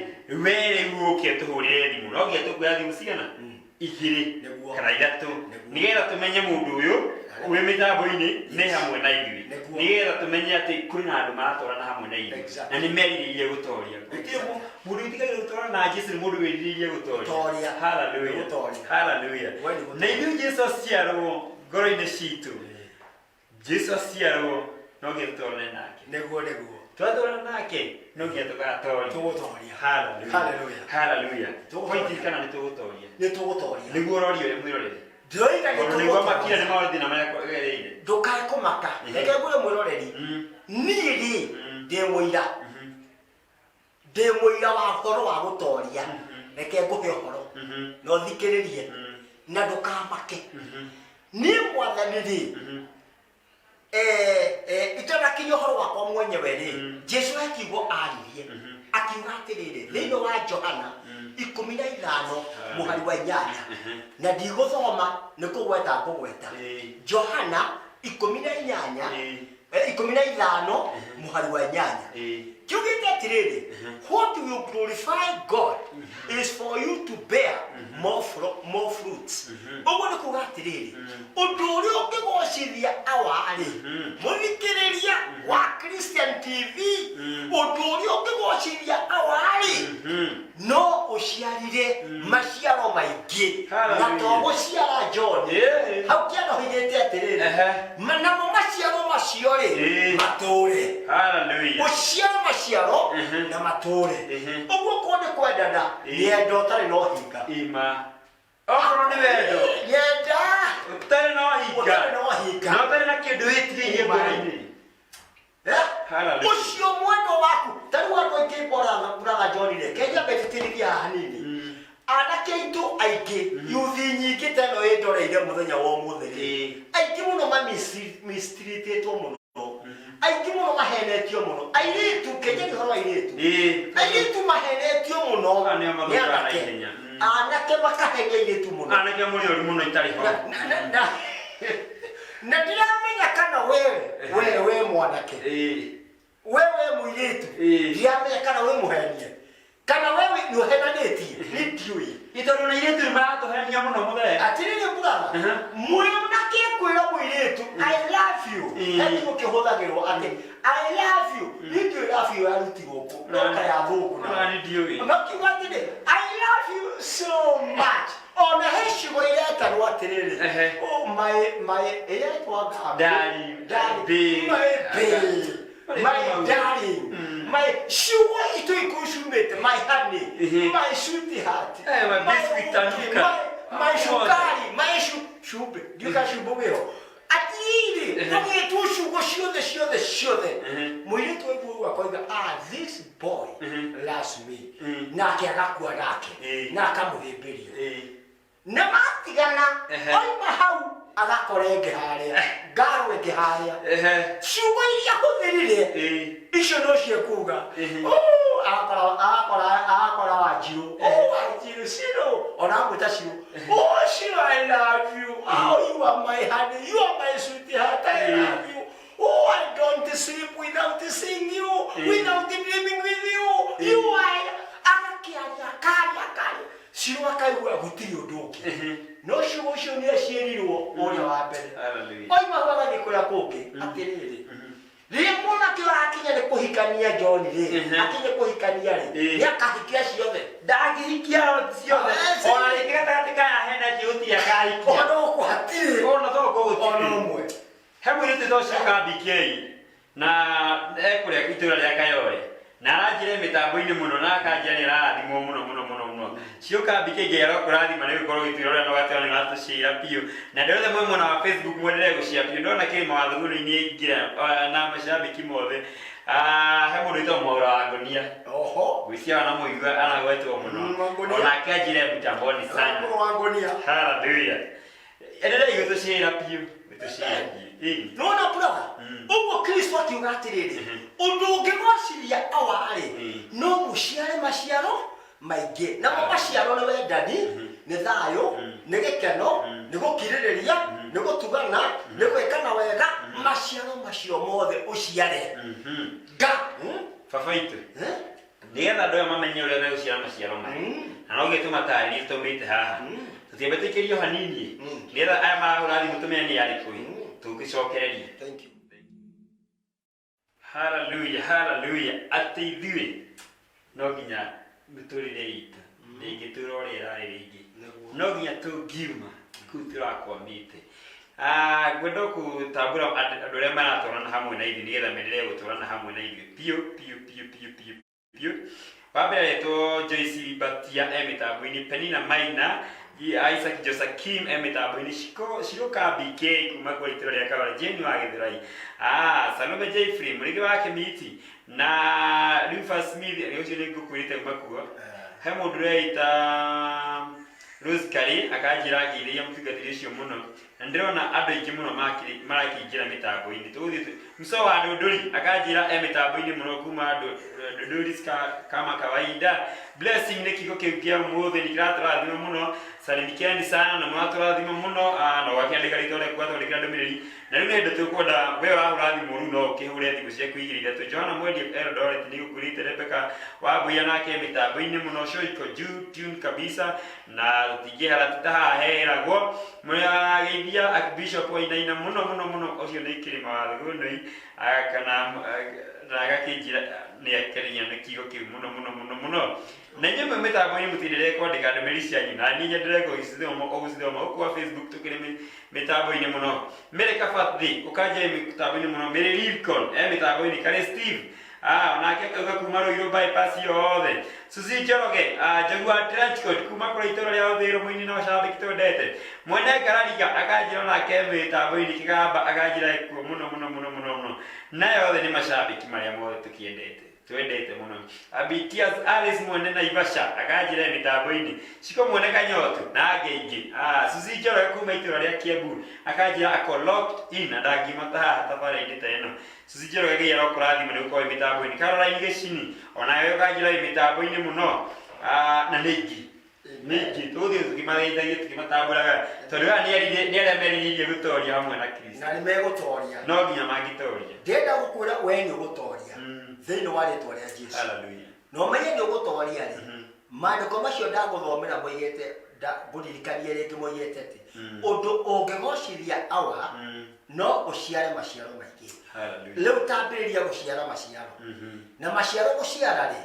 we rĩu ũke tũhũrĩre thimũ no nginya tũkuoya thimũ cigana 2 kana 3 nĩgetha tũmenye mũndũ ũyũ wĩ mĩtambo-inĩ nĩ hamwe na ithuĩ nĩgetha tũmenye atĩ kũrĩ na andũ maratwarana hamwe na ithuĩ na nĩ merirĩirie gũtoria. Mũndũ ũtigagĩrĩire gũtwarana na Jesũ nĩ mũndũ wĩrirĩirie gũtoria. Hallelujah. Hallelujah. Na ithuĩ Jesũ aciarwo ngoro-inĩ citũ Jesũ aciarwo no nginya tũtwarane nake. Twatwarana nake no nginya tũgatoria. Hallelujah. Point kana nĩ tũgũtoria nĩguo ũroria ũrĩa mwĩrorere nĩguo makira nĩ maũndũ na marĩa kwagĩrĩire ndũkae kũmaka. Reke ngwĩre mwĩroreri niĩ ndĩ mũira wa ũhoro wa gũtoria. Reke ngũhe ũhoro na ũthikĩrĩrie na ndũkamake. Niĩ Mwathani rĩ itanakinya ũhoro wakwa mwenyewe rĩ Jesũ akiugo aririe akiuga atĩrĩrĩ thĩinĩ wa Johana 15:8 na ndigũthoma nĩ kũgweta ngũgweta. Johana 15:8 kiugĩte atĩrĩrĩ what will glorify God is for you to bear more fruits. Ũguo nĩ kuga atĩrĩrĩ ũndũ ũrĩa ũngĩgocithia awarĩ mũthikĩrĩria wa Christian TV ũndũ ũrĩa ũngĩgocithia awarĩ no ũciarire maciaro maingĩ na to gũciara John hau kĩano higĩte atĩrĩrĩ namo maciaro macio rĩ matũre. Ũciara maciaro na matũre. Ũguo kũndĩ kwendana nyenda ũtarĩ na ũhinga. Okorwo nĩ wendo nyenda ũtarĩ na ũhinga na ũtarĩ na kĩndũ wĩtigĩrie ngoro-inĩ ũcio mwendo waku. Ta rĩu andũ aingĩ brother John rĩ Kenya mbetĩkĩrithia hanini anake aitũ aingĩ yuthi nyingĩ ta ĩno ĩndoreire mũthenya wa ũmũthĩ rĩ aingĩ mũno mamistritĩtwo mũno aingĩ mũno mahenetio mũno airĩtu. Kenya nĩ ũhoro wa airĩtu mahenetio mũno anake makahenia airĩtu mũno. Anake mũrĩũri mũno itarĩ ho na ndiramenya kana we mwanake we mũirĩtu ndiramenya kana we mũhenie kana we nĩ ũhenanĩtie nĩ ndiũĩ tondũ na airĩtu nĩ maratũhenia mũno mũthee. Atĩrĩrĩ brother mwanake kwĩra mũirĩtu I love you heti ũkĩhũthagĩrwo atĩ I love you ningĩ love you yarutirwo kũ ndoka ya thũngũ nakiuga atĩrĩ I love you so much. Ona hecigo iretanwo atĩrĩrĩ my ĩretwa darling my darling my sugar itoikushumete my honey my sweetheart my biscuit anuka my sukari my shube ndikashubugĩro atĩrĩrĩ nogĩtwo ciugo ciothe mũirĩtu waiguo akoiga this boy loves me nake agakua nake na akamũhĩmbĩria na matigana oima hau agakora ĩngĩ harĩa ngarwe ĩngĩ harĩa ciugo iria hũthĩrire icio no ciekuga akora Wanjiru. Oh, Wanjiru, Shiro. Ona mwita Shiro. Oh, Shiro, I love you. Oh, you are my honey. You are my sweetheart. I love you. Oh, I don't sleep without seeing you, without dreaming with you. You are Akakiaria. Shiro akaigua gutiri undu ungi. No Shiro ucio ni aciarirwo uria wa mbere. Oima gwathi kuria kungi atiriri. Ria mwana kĩrakinya nĩ kũhikania John rĩ, akinye kũhikania rĩ, nĩ akahikia ciothe. Ndagihikia ciothe. Ona rĩngĩ gatagatĩ kaya hena gĩũti akahikia. Ona ũkũhatirĩ. Ona thoko gũtirĩ. Ona ũmwe. He mũirĩtu ũcio Kambikei na ekũrĩa itũũra rĩa Kayore. Na aranjĩra mĩtambo-inĩ mũno na akanjĩra nĩ arathimwo mũno. Cio Kambikei Ngai arokũrathima nĩ gũkorwo gĩtũũra ũrĩa nogatĩra nĩ gatũcĩra biũ. Na ndĩrothe mwe mwena wa Facebook mwenderee gũcĩra biũ. Ndona kĩ mawatho-inĩ ingĩra na macambĩki mothe. He mũndũ wĩtagwo Mwaũra wa Ngonia. Oho. Ngwĩciria wanamũigua anagwetwo mũno. Onake anjĩre mtamboni sana. Mwaũra wa Ngonia. Hallelujah. Endelea gũtũcĩra biũ. Gũtũcĩra biũ. Nona brother. Ũguo Kristo akiuga atĩrĩrĩ. Ũndũ ũngĩgwacĩria awarĩ no mũciare maciaro maingĩ. Namo maciaro nĩ wendani, nĩ thayũ, nĩ gĩkeno, nĩ gũkirĩrĩria, nĩ gũtugana, nĩ gwĩkana wega. Maciaro macio mothe ũciare. Baba witũ. Nĩgetha andũ aya mamenye ũrĩa megũciara maciaro maya. Na no gĩtũma taarĩria tũmĩte haha. Tũtiambĩtĩkĩrio hanini. Nĩgetha aya marahũra thimũ tũmenye nĩ arĩkũ. Tũgĩcokereria. Thank you. Hallelujah. Atĩ ithuĩ no nginya mĩtũrĩre itũ ndĩngĩtũra ũrĩa ĩrarĩ rĩngĩ. No nginya tũngiuma kũu tũrakwamĩte. Ngwenda gũtambũra andũ arĩa maratwarana hamwe na ithuĩ nĩgetha menderee gũtwarana hamwe na ithuĩ biũ. Wa mbere aretwo Joyce Batia mĩtambo-inĩ, Penina Maina, Isaac Josakim mĩtambo-inĩ, Shiro Kambikei kuma kwa itũũra rĩa Kayore, Jane wa Gĩthũrai, Salome Jeffrey mũrĩgĩ wa Kĩmiti na Rufus Smith ũcio nĩ ngũkwĩrĩte kuma kuo. He mũndũ ũreita Rose Kari akanjĩra ngĩithĩria mũtungatĩri ũcio mũno. Na ndĩrona andũ aingĩ mũno marakĩingĩra mĩtambo-inĩ. Tũgũthiĩ Muso wa Ndũndũri akanjĩra mĩtambo-inĩ mũno kuma Ndũndũri kama kawaida. Blessing nĩ kiugo kĩu kĩa ũmũthĩ nĩ kĩratũrathima mũno. Salimikeni sana na mũratũrathima mũno na ũgakĩandĩka rĩtwa rĩaku ũgatwandĩkĩra ndũmĩrĩri. Na rĩu nĩ hĩndĩ tũkwenda we ũrahũrathimwo rĩu no ũkĩhũre thimũ ciaku igĩrĩ ithatũ. Joana Mwendi Eldoret nĩ gũkwĩrĩte, Rebeka Wambũia nake mĩtambo-inĩ mũno, Shoiko Tune kabisa na tũtingĩhara tũtahaha heragwo. Mũgeithia Archbishop Wainaina mũno ũcio nĩ kĩrĩma wa Thũgũnũi kana na agakĩnjĩra nĩ akĩrĩnya nĩ kiugo kĩu mũno. Na nyamwe mĩtambo-inĩ mũtinderee kwandĩka ndũmĩrĩri cianyu na niĩ nyenderee gũcithoma gũkũ wa Facebook tũkĩrĩ mĩtambo-inĩ mũno. Mary Kabathi ũkanjĩra mĩtambo-inĩ mũno, Mary Lincoln mĩtambo-inĩ, Kare Steve onake akauga kuma Rũirũ bypass yothe, Suzy Njoroge Njogu wa Trenchcoat kuma kũrĩa itũũra rĩa Ũthĩĩro Mũini na macambĩki twendete. Mwene Ngarariga akanjĩra onake mĩtambo-inĩ, Kĩgamba akanjĩra ekuo mũno. Na yothe nĩ macambĩki marĩa mothe twendete mũno. Abitias Alice Mwene Naivasha akanjĩra mĩtambo-inĩ, Ciko Mwene Kanyotu na angĩ aingĩ. Suzy Njoroge kuma itũũra rĩa Kiambu akanjĩra ako locked in na ndangiumata haha tabarĩra-inĩ ta ĩno. Suzy Njoroge Ngai arokũrathima nĩ gũkorwo mĩtambo-inĩ. Caroline Gĩcini onawe ũkanjĩra mĩtambo-inĩ mũno na nĩ ingĩ tũgũthiĩ tũkĩmageithagia tũkĩmatambũraga tondũ aya nĩ arĩa merirĩirie gũtoria hamwe na Kristo. Na nĩ megũtoria. No nginya mangĩtoria. Ndĩrenda gũkwĩra we nĩ ũgũtoria thĩinĩ wa rĩĩtwa rĩa Jesũ. Hallelujah. Na ũmenye nĩ ũgũtoria rĩ, maandĩko macio ndagũthomera moigĩte ngũririkanie rĩngĩ moigĩte atĩ ũndũ ũngĩgocithia awa no ũciare maciaro maingĩ. Rĩu tambĩrĩria gũciara maciaro. Na maciaro gũciara rĩ,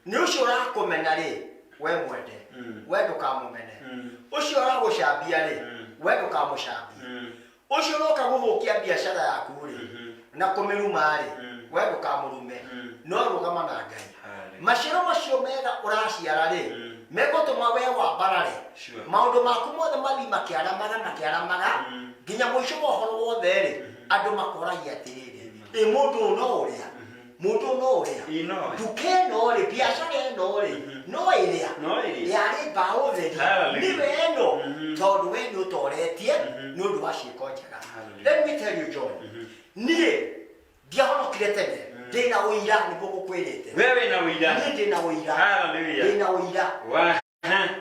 nĩ ũcio ũrakũmena rĩ, we mwende, we ndũkamũmene. Ũcio ũragũcambia rĩ, we ndũkamũcambia. Ũcio ũroka gũthũkia biacara yaku rĩ, na kũmĩruma rĩ, we ndũkamũrume, no rũgama na Ngai. Maciaro macio mega ũraciara rĩ, megũtũma we wambarare. Maũndũ maku mothe mathiĩ makĩaramaga nginya mũico wa ũhoro wothe rĩ, andũ makoragia atĩrĩrĩ, mũndũ no ũrĩa nduka ĩno rĩ, biacara ĩno rĩ, no ĩrĩa yarĩ mbaũ theri, nĩwe ĩno tondũ we nĩ ũtoretie nĩ ũndũ wa ciĩko njega. Let me tell you John, niĩ ndiahonokire tene ndina uira ni boko kwelete wewe na uira ndina uira haleluya ndina uira wa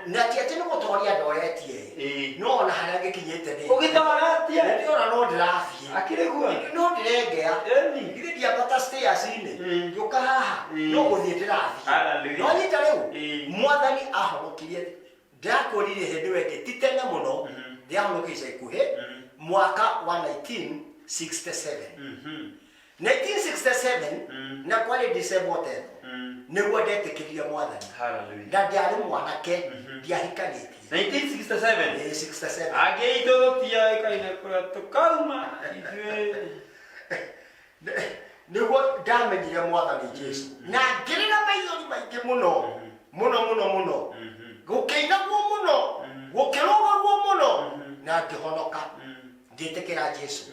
na tiatino gotoria ndoyetie no na harage kinyete ni ugitoratia ndio na no ndirafi akirigwa no ndirengea ngire dia bata stairs ine yuka haha no guthie ndirafi haleluya no nyita riu mwathani ahonokirie ndakorire hindi weke titene muno ndiahonokise ikuhe mwaka wa 1967 1967 na kwali December 10 niguo ndetekirie mwathani haleluya ndari mwanake ndiahikanitie 1967 67 ageitotia ikaina kura tukauma itwe niguo ndamenyire mwathani Jesu na ngirira maithori maingi muno muno gukeina guo muno gukiroga guo muno na ngihonoka ngitikira Jesu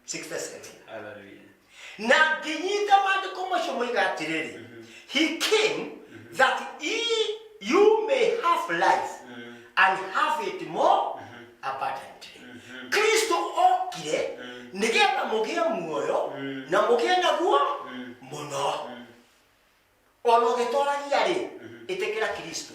67 haleluya na nginyita maandiko macio moiga atiriri he came that you may have life and have it more abundantly. Kristo okire nigetha mugie muoyo na mugie naguo muno ono gitoragia ri itikira Kristo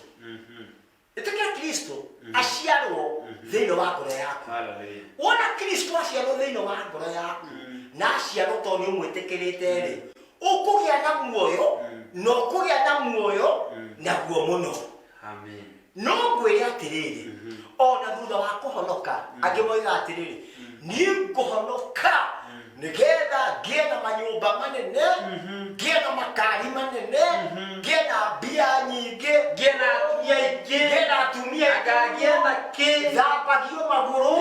itikira Kristo aciarwo thiini wa ngoro yaku haleluya wona Kristo aciarwo thiini wa ngoro yaku na aciarwo to ni umwitikirite ri ukugia na muoyo no kugia na muoyo naguo muno amen no ngwire atiriri ona thutha wa kuhonoka angimoiga atiriri ni kuhonoka nigetha ngie na manyumba manene ngie na makari manene ngie na mbia nyingi ngie na atumia ingi ngie na atumia akangie na ki thambagio maguru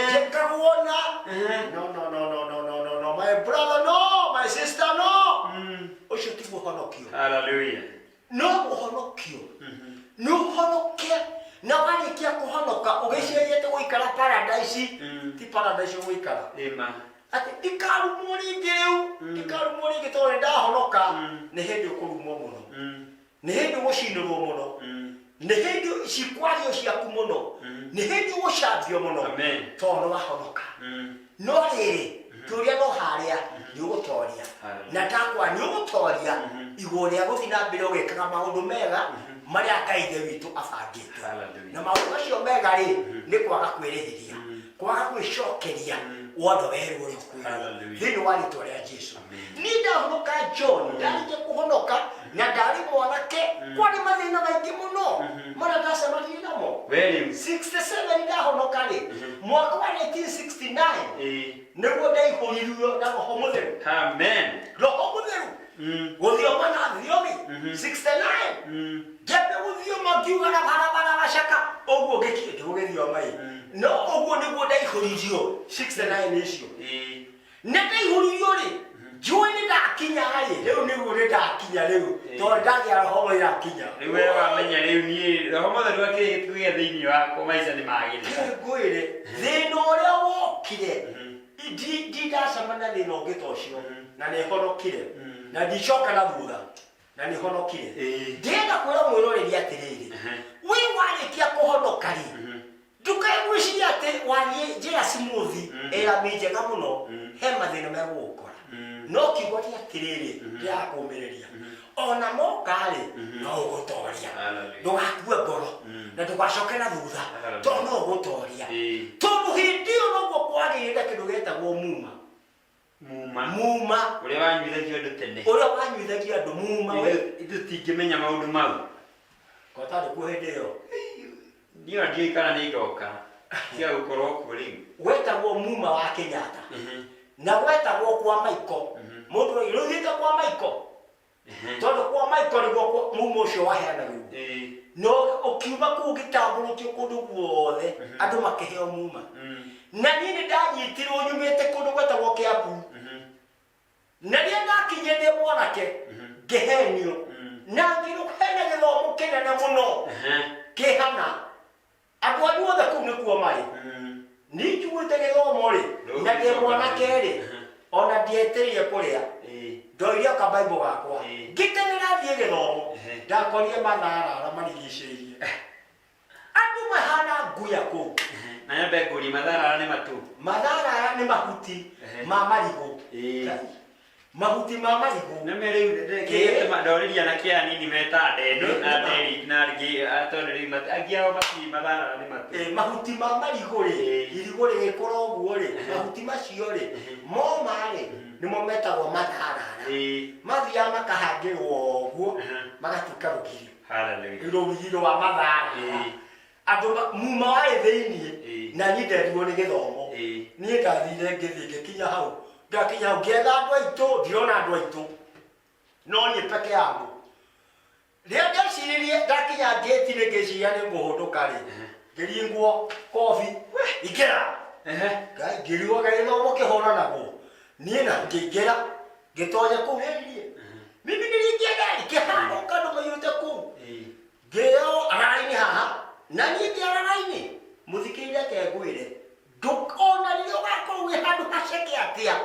njikagwona no my brother no my sister no ucio ti guhonokio haleluya no guhonokio no honoke na warikia kuhonoka ugiceyete guikara paradise ti paradise guikara ema ati ikarumwo ringi riu ikarumwo ringi tore ndahonoka ni hindi ukurumwo muno ni hindi gucinirwo muno ni hindi cikwario ciaku muno ni hindi gucambio muno tono wahonoka no riri turia no haria ni ugutoria na takwa ni ugutoria iguria guthina mbere ugikaga maundu mega maria Ngai witu abangite na maundu acio mega ri ni kwaga kwirihiria kwaga gwicokeria wothe werwo uri thiini wa ritwa ria Jesu ni ndahonoka John ndarike kuhonoka na ndari mwanake kwani mathina maingi muno mara ndacemania namo 67 ndahonoka ri mwaka wa 1969 niguo ndaihuririo na roho mutheru amen roho mutheru guthioma na thiomi 69 jebe guthioma ngiuga na barabara bacaka uguo ngikinde gugithioma no uguo niguo ndaihuririo 69 icio na ndaihuririo ri njui ni ndakinya ri riu niguo ni ndakinya riu to ndagia roho mutheru ndakinya wewe wamenya riu ni roho mutheru akigitugia thiini wako maica ni magirira ngwire thina uria wokire ndacemana thina ungi ta ucio na ni honokire na ndicoka na thutha na ni honokire ndienda kwira mwiroreri atiriri wi warikia kuhonoka ri ndukaigwiciria ati warie njira smooth era njega muno he mathina megugukora no kiugo ti atiriri ndiakumiriria ona mokari no ugutoria ndugakue ngoro na ndugacoke na thutha to no ugutoria tondu hindi iyo noguo kwagirire kindu getagwo muma uria wanyuithagia andu tene andu muma tutingimenya maundu mau kotari ku hindi iyo ndio ndioi kana ni ndoka cia gukorwo kuo riu wetagwo muma wa Kenyatta na wetagwo kwa Maiko mundu iruthiite kwa Maiko tondu kwa Maiko niguo muma ucio waheana riu no ukiuma kuu gitamburukio kundu guothe andu makiheo muma na nini ndanyitirwo nyumite kundu gwetagwo Kiambu na ria ndakinye ndi mwanake ngihenio na ngirukene githomo kinene muno kihana andu anyu othe kuu nikuo mari ninjiguite githomo ri na ndi mwanake ri ona ndietirie kuria ndoiria kabaibo gakwa ngitenera thie githomo ndakorire mathara ara marigicĩirie andu mahana nguya kuu na nyambe nguri mathara ni matu mathara ni mahuti ma marigo mahuti ma marigu na mere ke madoriria na kia nini meta ndendo na nderi na rigi atoneri agia mati madara ni mati mahuti ma marigu ri irigu ri gikoro guo ri mahuti macio ri mo mari ni mo metagwo matharara mathia makahangirwo guo magatuka rugiri haleluya rugiro wa mathara andu muma wa thiini na nyiderirwo ni githomo nie ngathire ngikinya hau ndakinya hau ngetha andu aitu ndirona andu aitu no nie peke yangu ria ndaciririe ndakinya ngeti ni ngiciria ni nguhunduka ri ngiringwo kofi ikira ngai ngiriwa githomo kihona naguo nie na ngingera ngitonya kuu herie mimi nilikienda kihano ndu mayute kuu ngeo araini haha na nie ndiararaini muthikirire kengwire ndukona rio gako wi handu haceke atia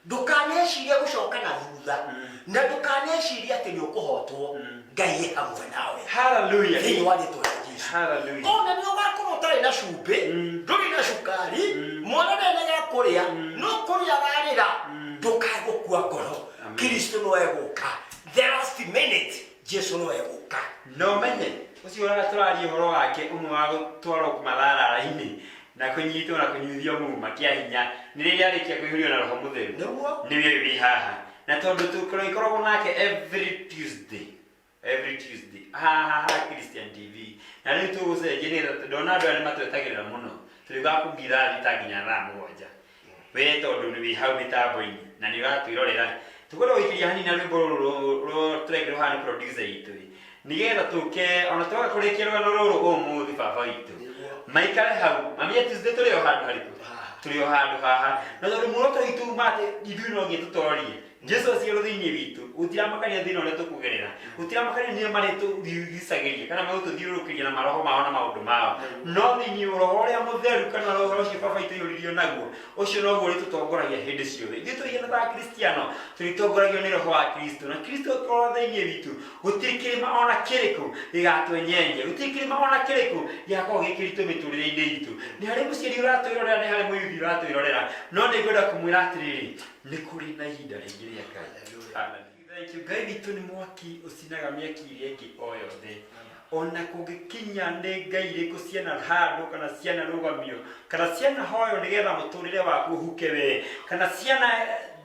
ndukanecirie gucoka na thutha na ndukanecirie ati ni ukuhotwo ngai hamwe nawe haleluya ni wadi to Yesu haleluya ona rio gako utari na cumbi nduri na cukari mwana nene ya kuria no kuria garira ndukagukua ngoro Kristo no eguka the last minute Jesu no eguka no menye ucio ora turari horo wake umwe wa gutwaro kumatharara-ini na kunyitwo na kunyuthio muma kia hinya ni riria arikia kuihurio na roho mutheru ni we haha na tondu tukorwo nake every Tuesday ha Christian TV na riu tugucenjia ni ndona andu ani matwetagirira muno turiga kumbira thitaginya thaa mũgwanja we tondu ni wi hau mitambo-ini na ni uratwirorera tukorwo ikiria hanini na rwimbo ruru turegirwo haha ni producer itu nigetha tuke ona twaga kurikia rwano ruru umuthi baba witu maikare hau mamia Tuesday turi o handu hariku turi o handu haha na tondu muroto witu mate ithui no ngitutorie Jesu acio thiini witu utiramakania thina uria tukugerera utiramakania ni maretu gisageria kana magututhiurukiria na maroho mao na maundu mao no thiini roho uria mutheru kana roho ucio baba itu yuririo naguo ucio no guo ritutongoragia hindi ciothe ithui tuigana ta Kristiano turitongoragio ni roho wa Kristo na Kristo korwo thiini witu gutiri kirima ona kiriku gigatwenyenye gutiri kirima ona kiriku giakorwo gikiritu miturire-ini itu ni hari muciari uratwirorera ni hari muyuthi uratwirorera no ni ngwenda kumwira atiriri ni kuri na ihinda ringi ria Ngai thank you Ngai witu ni mwaki ucinaga miaki iria ingi o yothe ona kungikinya ni Ngai iriku ciana handu kana ciana rugamio kana ciana hoyo nigetha muturire waku huke we kana ciana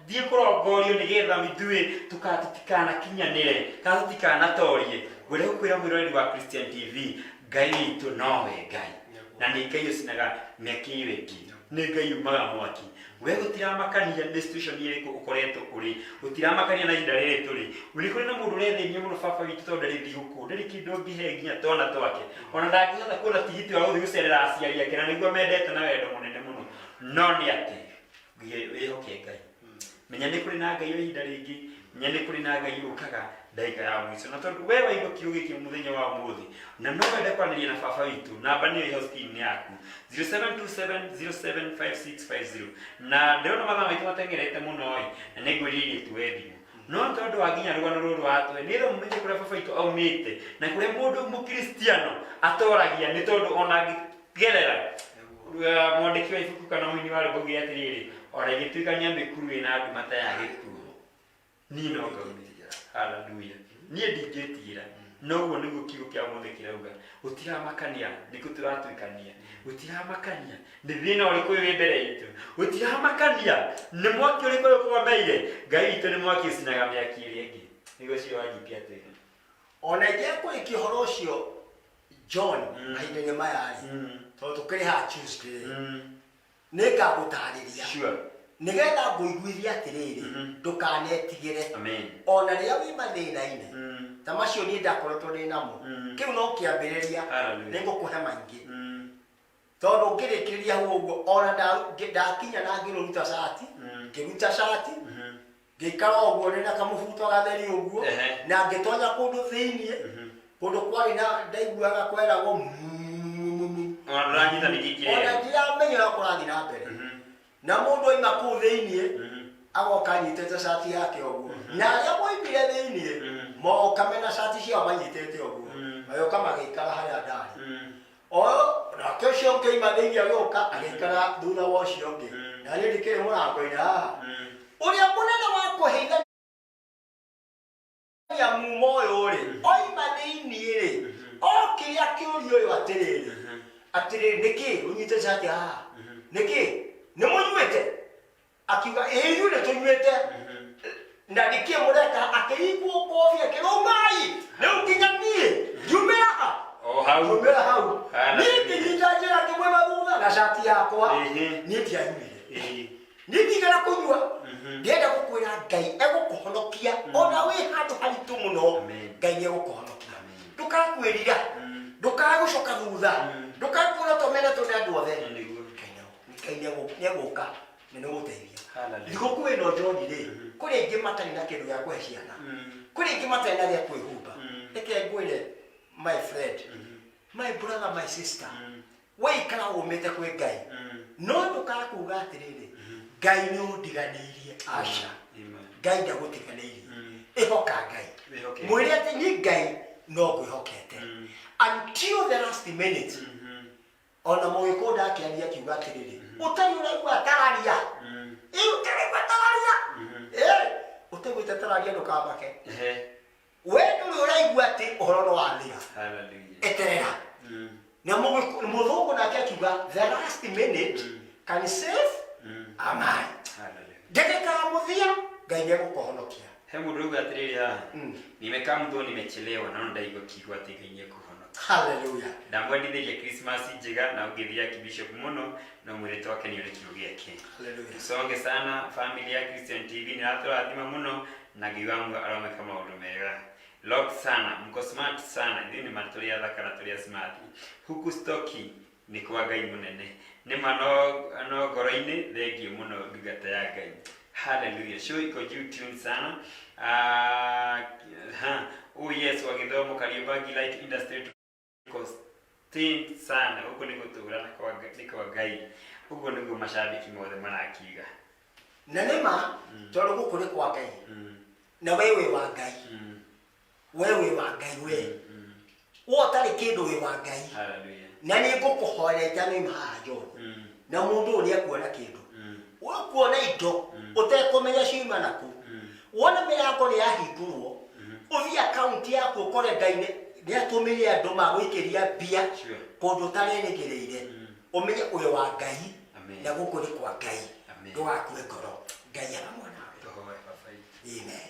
thie kurongorio nigetha mithui tukatitikana kinyanire kana tutikana torie gwire gukwira mwiroreri wa Christian TV Ngai witu nowe Ngai na ni Ngai ucinaga miaki iria ingi ni Ngai umaga mwaki we gutiramakania ni situation iriku ukoretwo kuri gutiramakania na ihinda riri turi uri kuri na mundu urethenia muno baba witu tondu ndari thiguku ndari kindu ngihe nginya twana twake ona ndangihota kuona tigiti wa guthii gucerera aciari ake na niguo mendete na wendo munene muno no ni ati wihoke Ngai menya ni kuri na Ngai ihinda ringi menya ni kuri na Ngai ukaga ndaika ya mwiso na tondu we waigua kiugo giki muthenya wa umuthi na no wende kwaniria na baba witu namba ni yo screen yaku 0727075650 na ndirona mathaa maitu matengerete muno na nigwiririe tu wethi no tondu waginya rugano ruru watwe ni tho mumenye kuria baba witu aumite na kuria mundu mukristiano atoragia ni tondu ona gerera mwandiki wa ibuku kana mwini wa rwimbo gia atiriri ora igituikania mikuru ina andu mataya gikuo ni no ngaumithia haleluya nie ndingitira noguo niguo kiugo kia muthe kirauga utiramakania niku turatuikania utiramakania ni thina uriku wi mbere itu utiramakania ni mwaki uriku ukugomeire Ngai witu ni mwaki ucinaga miaki iria ingi niguo cio wajipia atiri ona ngia kuriki horo ucio John ahinda-ini maya tondu tukiri ha Tuesday ningagutariria sure nigetha nguiguithia atiriri ndukanetigire amen ona riria wi mathina-ini ta macio ni ndakoretwo ni namo kiu no kiambiriria ningukuhe maingi tondu ngirikiriria hau uguo ona ndakinya na ngiruruta shati ngiruta shati ngikara uguo nina kamubuto gatheri uguo na ngitonya kundu thiini kundu kwari na ndaiguaga kweragwo ona njita nigikire ona ndiramenya kurathi na mbere na mundu oima kuu thiini agoka nyitete shati yake uguo na aria moimire thiini mokamena shati ciao manyitete uguo mayoka magikara haria ndari nake ũcio ũngĩ oima thĩinĩ agĩũka agĩikara thutha wa ũcio ũngĩ na niĩ ndikĩrĩ mũrango-inĩ haha ũrĩa mũnene wa kũheithania Mwathania mumoyo ri oima thini ri okiria kiurio yo atiriri atiriri niki unyite cati niki ni munyuite akiuga iyu ni tunyuite na niki mureka akirigwo kofi akiromai leo kinyanie jumera jumera hau niki nijajira kimwema thutha na cati yakwa niki anyuire niki gara kunyua ndienda gukwira Ngai egukuhonokia ona wi handu haritu muno Ngai egukuhonokia ndukakwirira ndukagucoka thutha ndukakura tomena tone andu othe Ngai neguka neguteithia thigo kwino John ri kuri ingi matari na kindu ya kuhe ciana kuri ingi matari na gya kwihumba eke ngwire my friend my brother my sister we kana umete kwe Ngai no ndukakuga atiriri Ngai ni undiganirie aca Ngai ndagutiganirie ihoka Ngai mwire ati ni Ngai no kwihokete until the last minute ona moikoda akiaria kiuga atiriri utari uraigua tararia utari tararia utagwita tararia ndukabake we nduri uraigua ati uhoro no wathira hallelujah eterera na muthungu nake akiuga the last minute can save a man ndegeka muthia Ngai nĩegũkũhonokia he mundu rĩu atirĩrĩ nimekaa mtu nimechelewa na ndaigua kiugo ati Ngai nĩekũhonokia hallelujah ndamwendithĩria Christmas njega na ũgĩthia kibishop muno na mwĩrĩtũ wake nĩ ũrĩ kiugo gĩake hallelujah songe sana family ya Christian TV ni atũrathima muno na Ngai wangu aromeka maũndũ mega lock sana mko smart sana ndio ni matũria thakara tũria smart huku stoki ni kwa Ngai munene ni mano ngoro-inĩ thengio muno ndungata ya Ngai hallelujah show iko YouTube sana oh yes wagithomo Kariobangi Light Industry Cost sana huko ni gutura na kwa Ngai huko ni mashabiki mothe marakiga na nema toro gukuri kwa Ngai na wewe wa Ngai wewe wa Ngai we wotari kindu we wa Ngai hallelujah na ni ngukuhorete ni mahajo na mundu uri akuona kindu ukuona indo utekumenya ciuma naku wona mirango ni yahingurwo uthi account yaku ukore Ngai ni atumire andu magwikiria bia kundu tareregereire umenye uyo wa Ngai na gukuri kwa Ngai ndugakue ngoro Ngai hamwe nawe tuhoe baba amen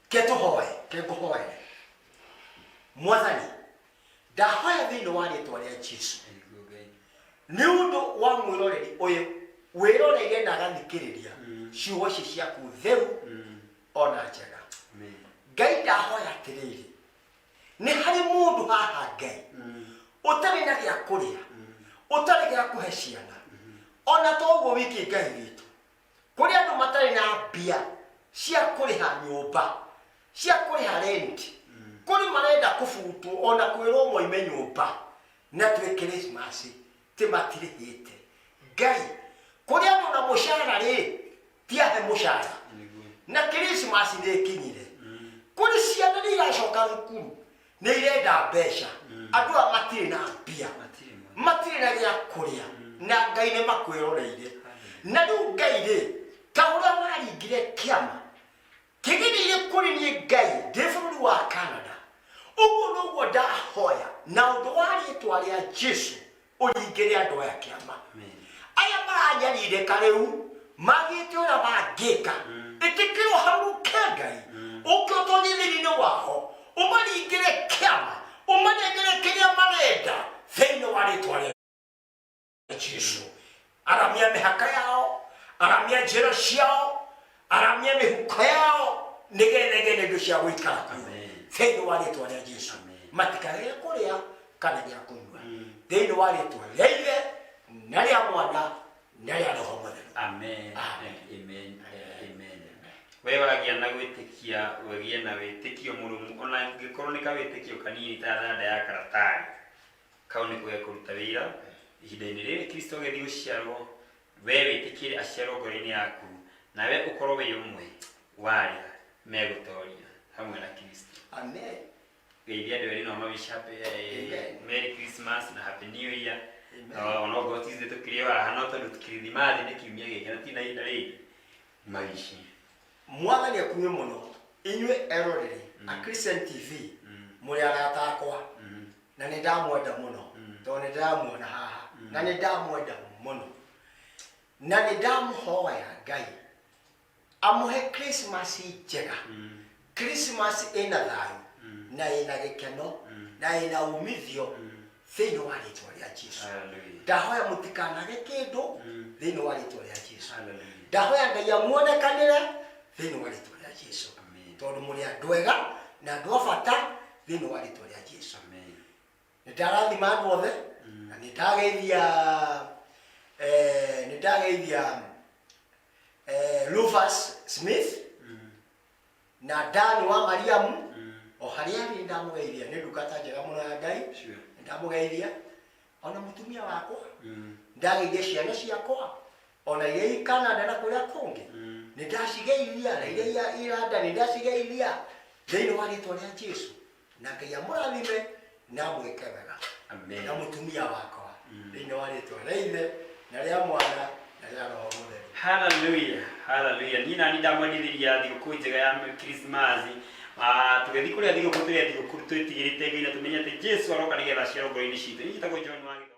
ketuhoe Mwathani ndahoya thini wa rĩtwa rĩa Jesũ nĩ ũndũ wa mwĩroreri ũyũ wĩroreire na agathikĩrĩria ciugo ici ciaku theru ona njega Ngai ndahoya atĩrĩrĩ nĩ harĩ mũndũ haha Ngai ũtarĩ na gĩa kũrĩa ũtarĩ gĩa kũhe ciana ona toguo wiki Ngai witũ kũrĩ andũ matarĩ na mbia cia kũrĩha nyũmba cia kũrĩha rent kuri marenda kufutwo ona kwirwo moime nyumba na twe Christmas te matirihite Ngai kuri andu na mushara ri tiahe mushara na Christmas ni kinyire kuri ciana ni iracoka thukuru ni irenda mbeca andu a matiri na mbia matiri na gĩa kũrĩa na Ngai ni makwĩroreire na rĩu Ngai ri ta ũrĩa waringire kĩama kĩgirĩire kuri ni Ngai ndĩ bũrũri wa Canada ugu nuguo ndahoya na undu wa rĩtwa rĩa Jesũ ũringĩre andũ aya kĩama aya maranyarire karĩu magĩte ũrĩa mangĩka ĩtĩkĩrwo haruke Ngai ũkĩotonithĩri-inĩ wao ũmaringĩre kĩama ũmanengere kĩrĩa marenda thĩinĩ wa rĩtwa rĩa Jesũ aramia mĩhaka yao aramia njĩra ciao aramia mĩhuko yao nĩgetha indo cia gũikara thĩinĩ wa rĩtwa rĩa Jesũ matikage kũrĩa kana gĩa kũnyua thĩinĩ wa rĩtwa rĩa Ithe na rĩa Mwana na rĩa Roho Mũtheru amen amen amen wewe wagia na gwĩtĩkia wagia na wĩtĩkio mũrũmu ona ngĩkorwo nĩ kawĩtĩkio kanini ta thanda ya karatari kau nĩ kũge kũruta wĩra ihinda-inĩ rĩrĩ Kristo agĩthiĩ gũciarwo we wĩtĩkĩre aciarwo ngoro-inĩ yaku nawe ũkorwo wĩ ũmwe warĩa megũtoria hamwe na Kristo amen geithia andũ erĩ no mawicape Merry Christmas na Happy New Year ona gotizde tukiri haha no tondũ tukirimathi nĩ kiumia gĩkĩ na tina ihinda rĩrĩ maici Mwathani akumie mũno inywe eroreri a Christian TV muri aratakwa na nindamwenda muno to nindamuona haha na nindamwenda muno na nindamuhoya Ngai amuhe Christmas njega Christmas ina thayu na ina gikeno na ina umithio thĩinĩ wa rĩtwa rĩa Jesũ. Ndahoya mũtikanage kĩndũ thĩinĩ wa rĩtwa rĩa Jesũ. Ndahoya Ngai amuonekanĩre thĩinĩ wa rĩtwa rĩa Jesũ. Tondũ mũrĩ andũ ega na andũ a bata thĩinĩ wa rĩtwa rĩa Jesũ. Nĩndarathima andũ othe na nĩndageithia Rufus Smith na Dan wa Mariamu o harĩa arĩ ndamugeithia nĩ ndungata njega mũno ya Ngai. Ndamugeithia ona mutumia wakwa ndageithia ciana ciakwa ona iria i Canada na kuria kungi nĩndacigeithia na iria iranda nĩndacigeithia thĩinĩ wa rĩtwa rĩa Jesũ na Ngai amũrathime na amwĩke wega. Amen. Na mutumia wakwa thĩinĩ wa rĩtwa rĩa Ithe na rĩa Mwana na rĩa Roho Mũtheru. Hallelujah, hallelujah. Nina ndamwendithĩria thigũkũ njega ya Christmas. Tugethi kuria thigũkũ twĩtigĩrĩte Ngai na tumenye atĩ Jesũ aroka nĩgetha ciarongoro-inĩ citũ. Nĩ njĩtagwo John Wangĩka.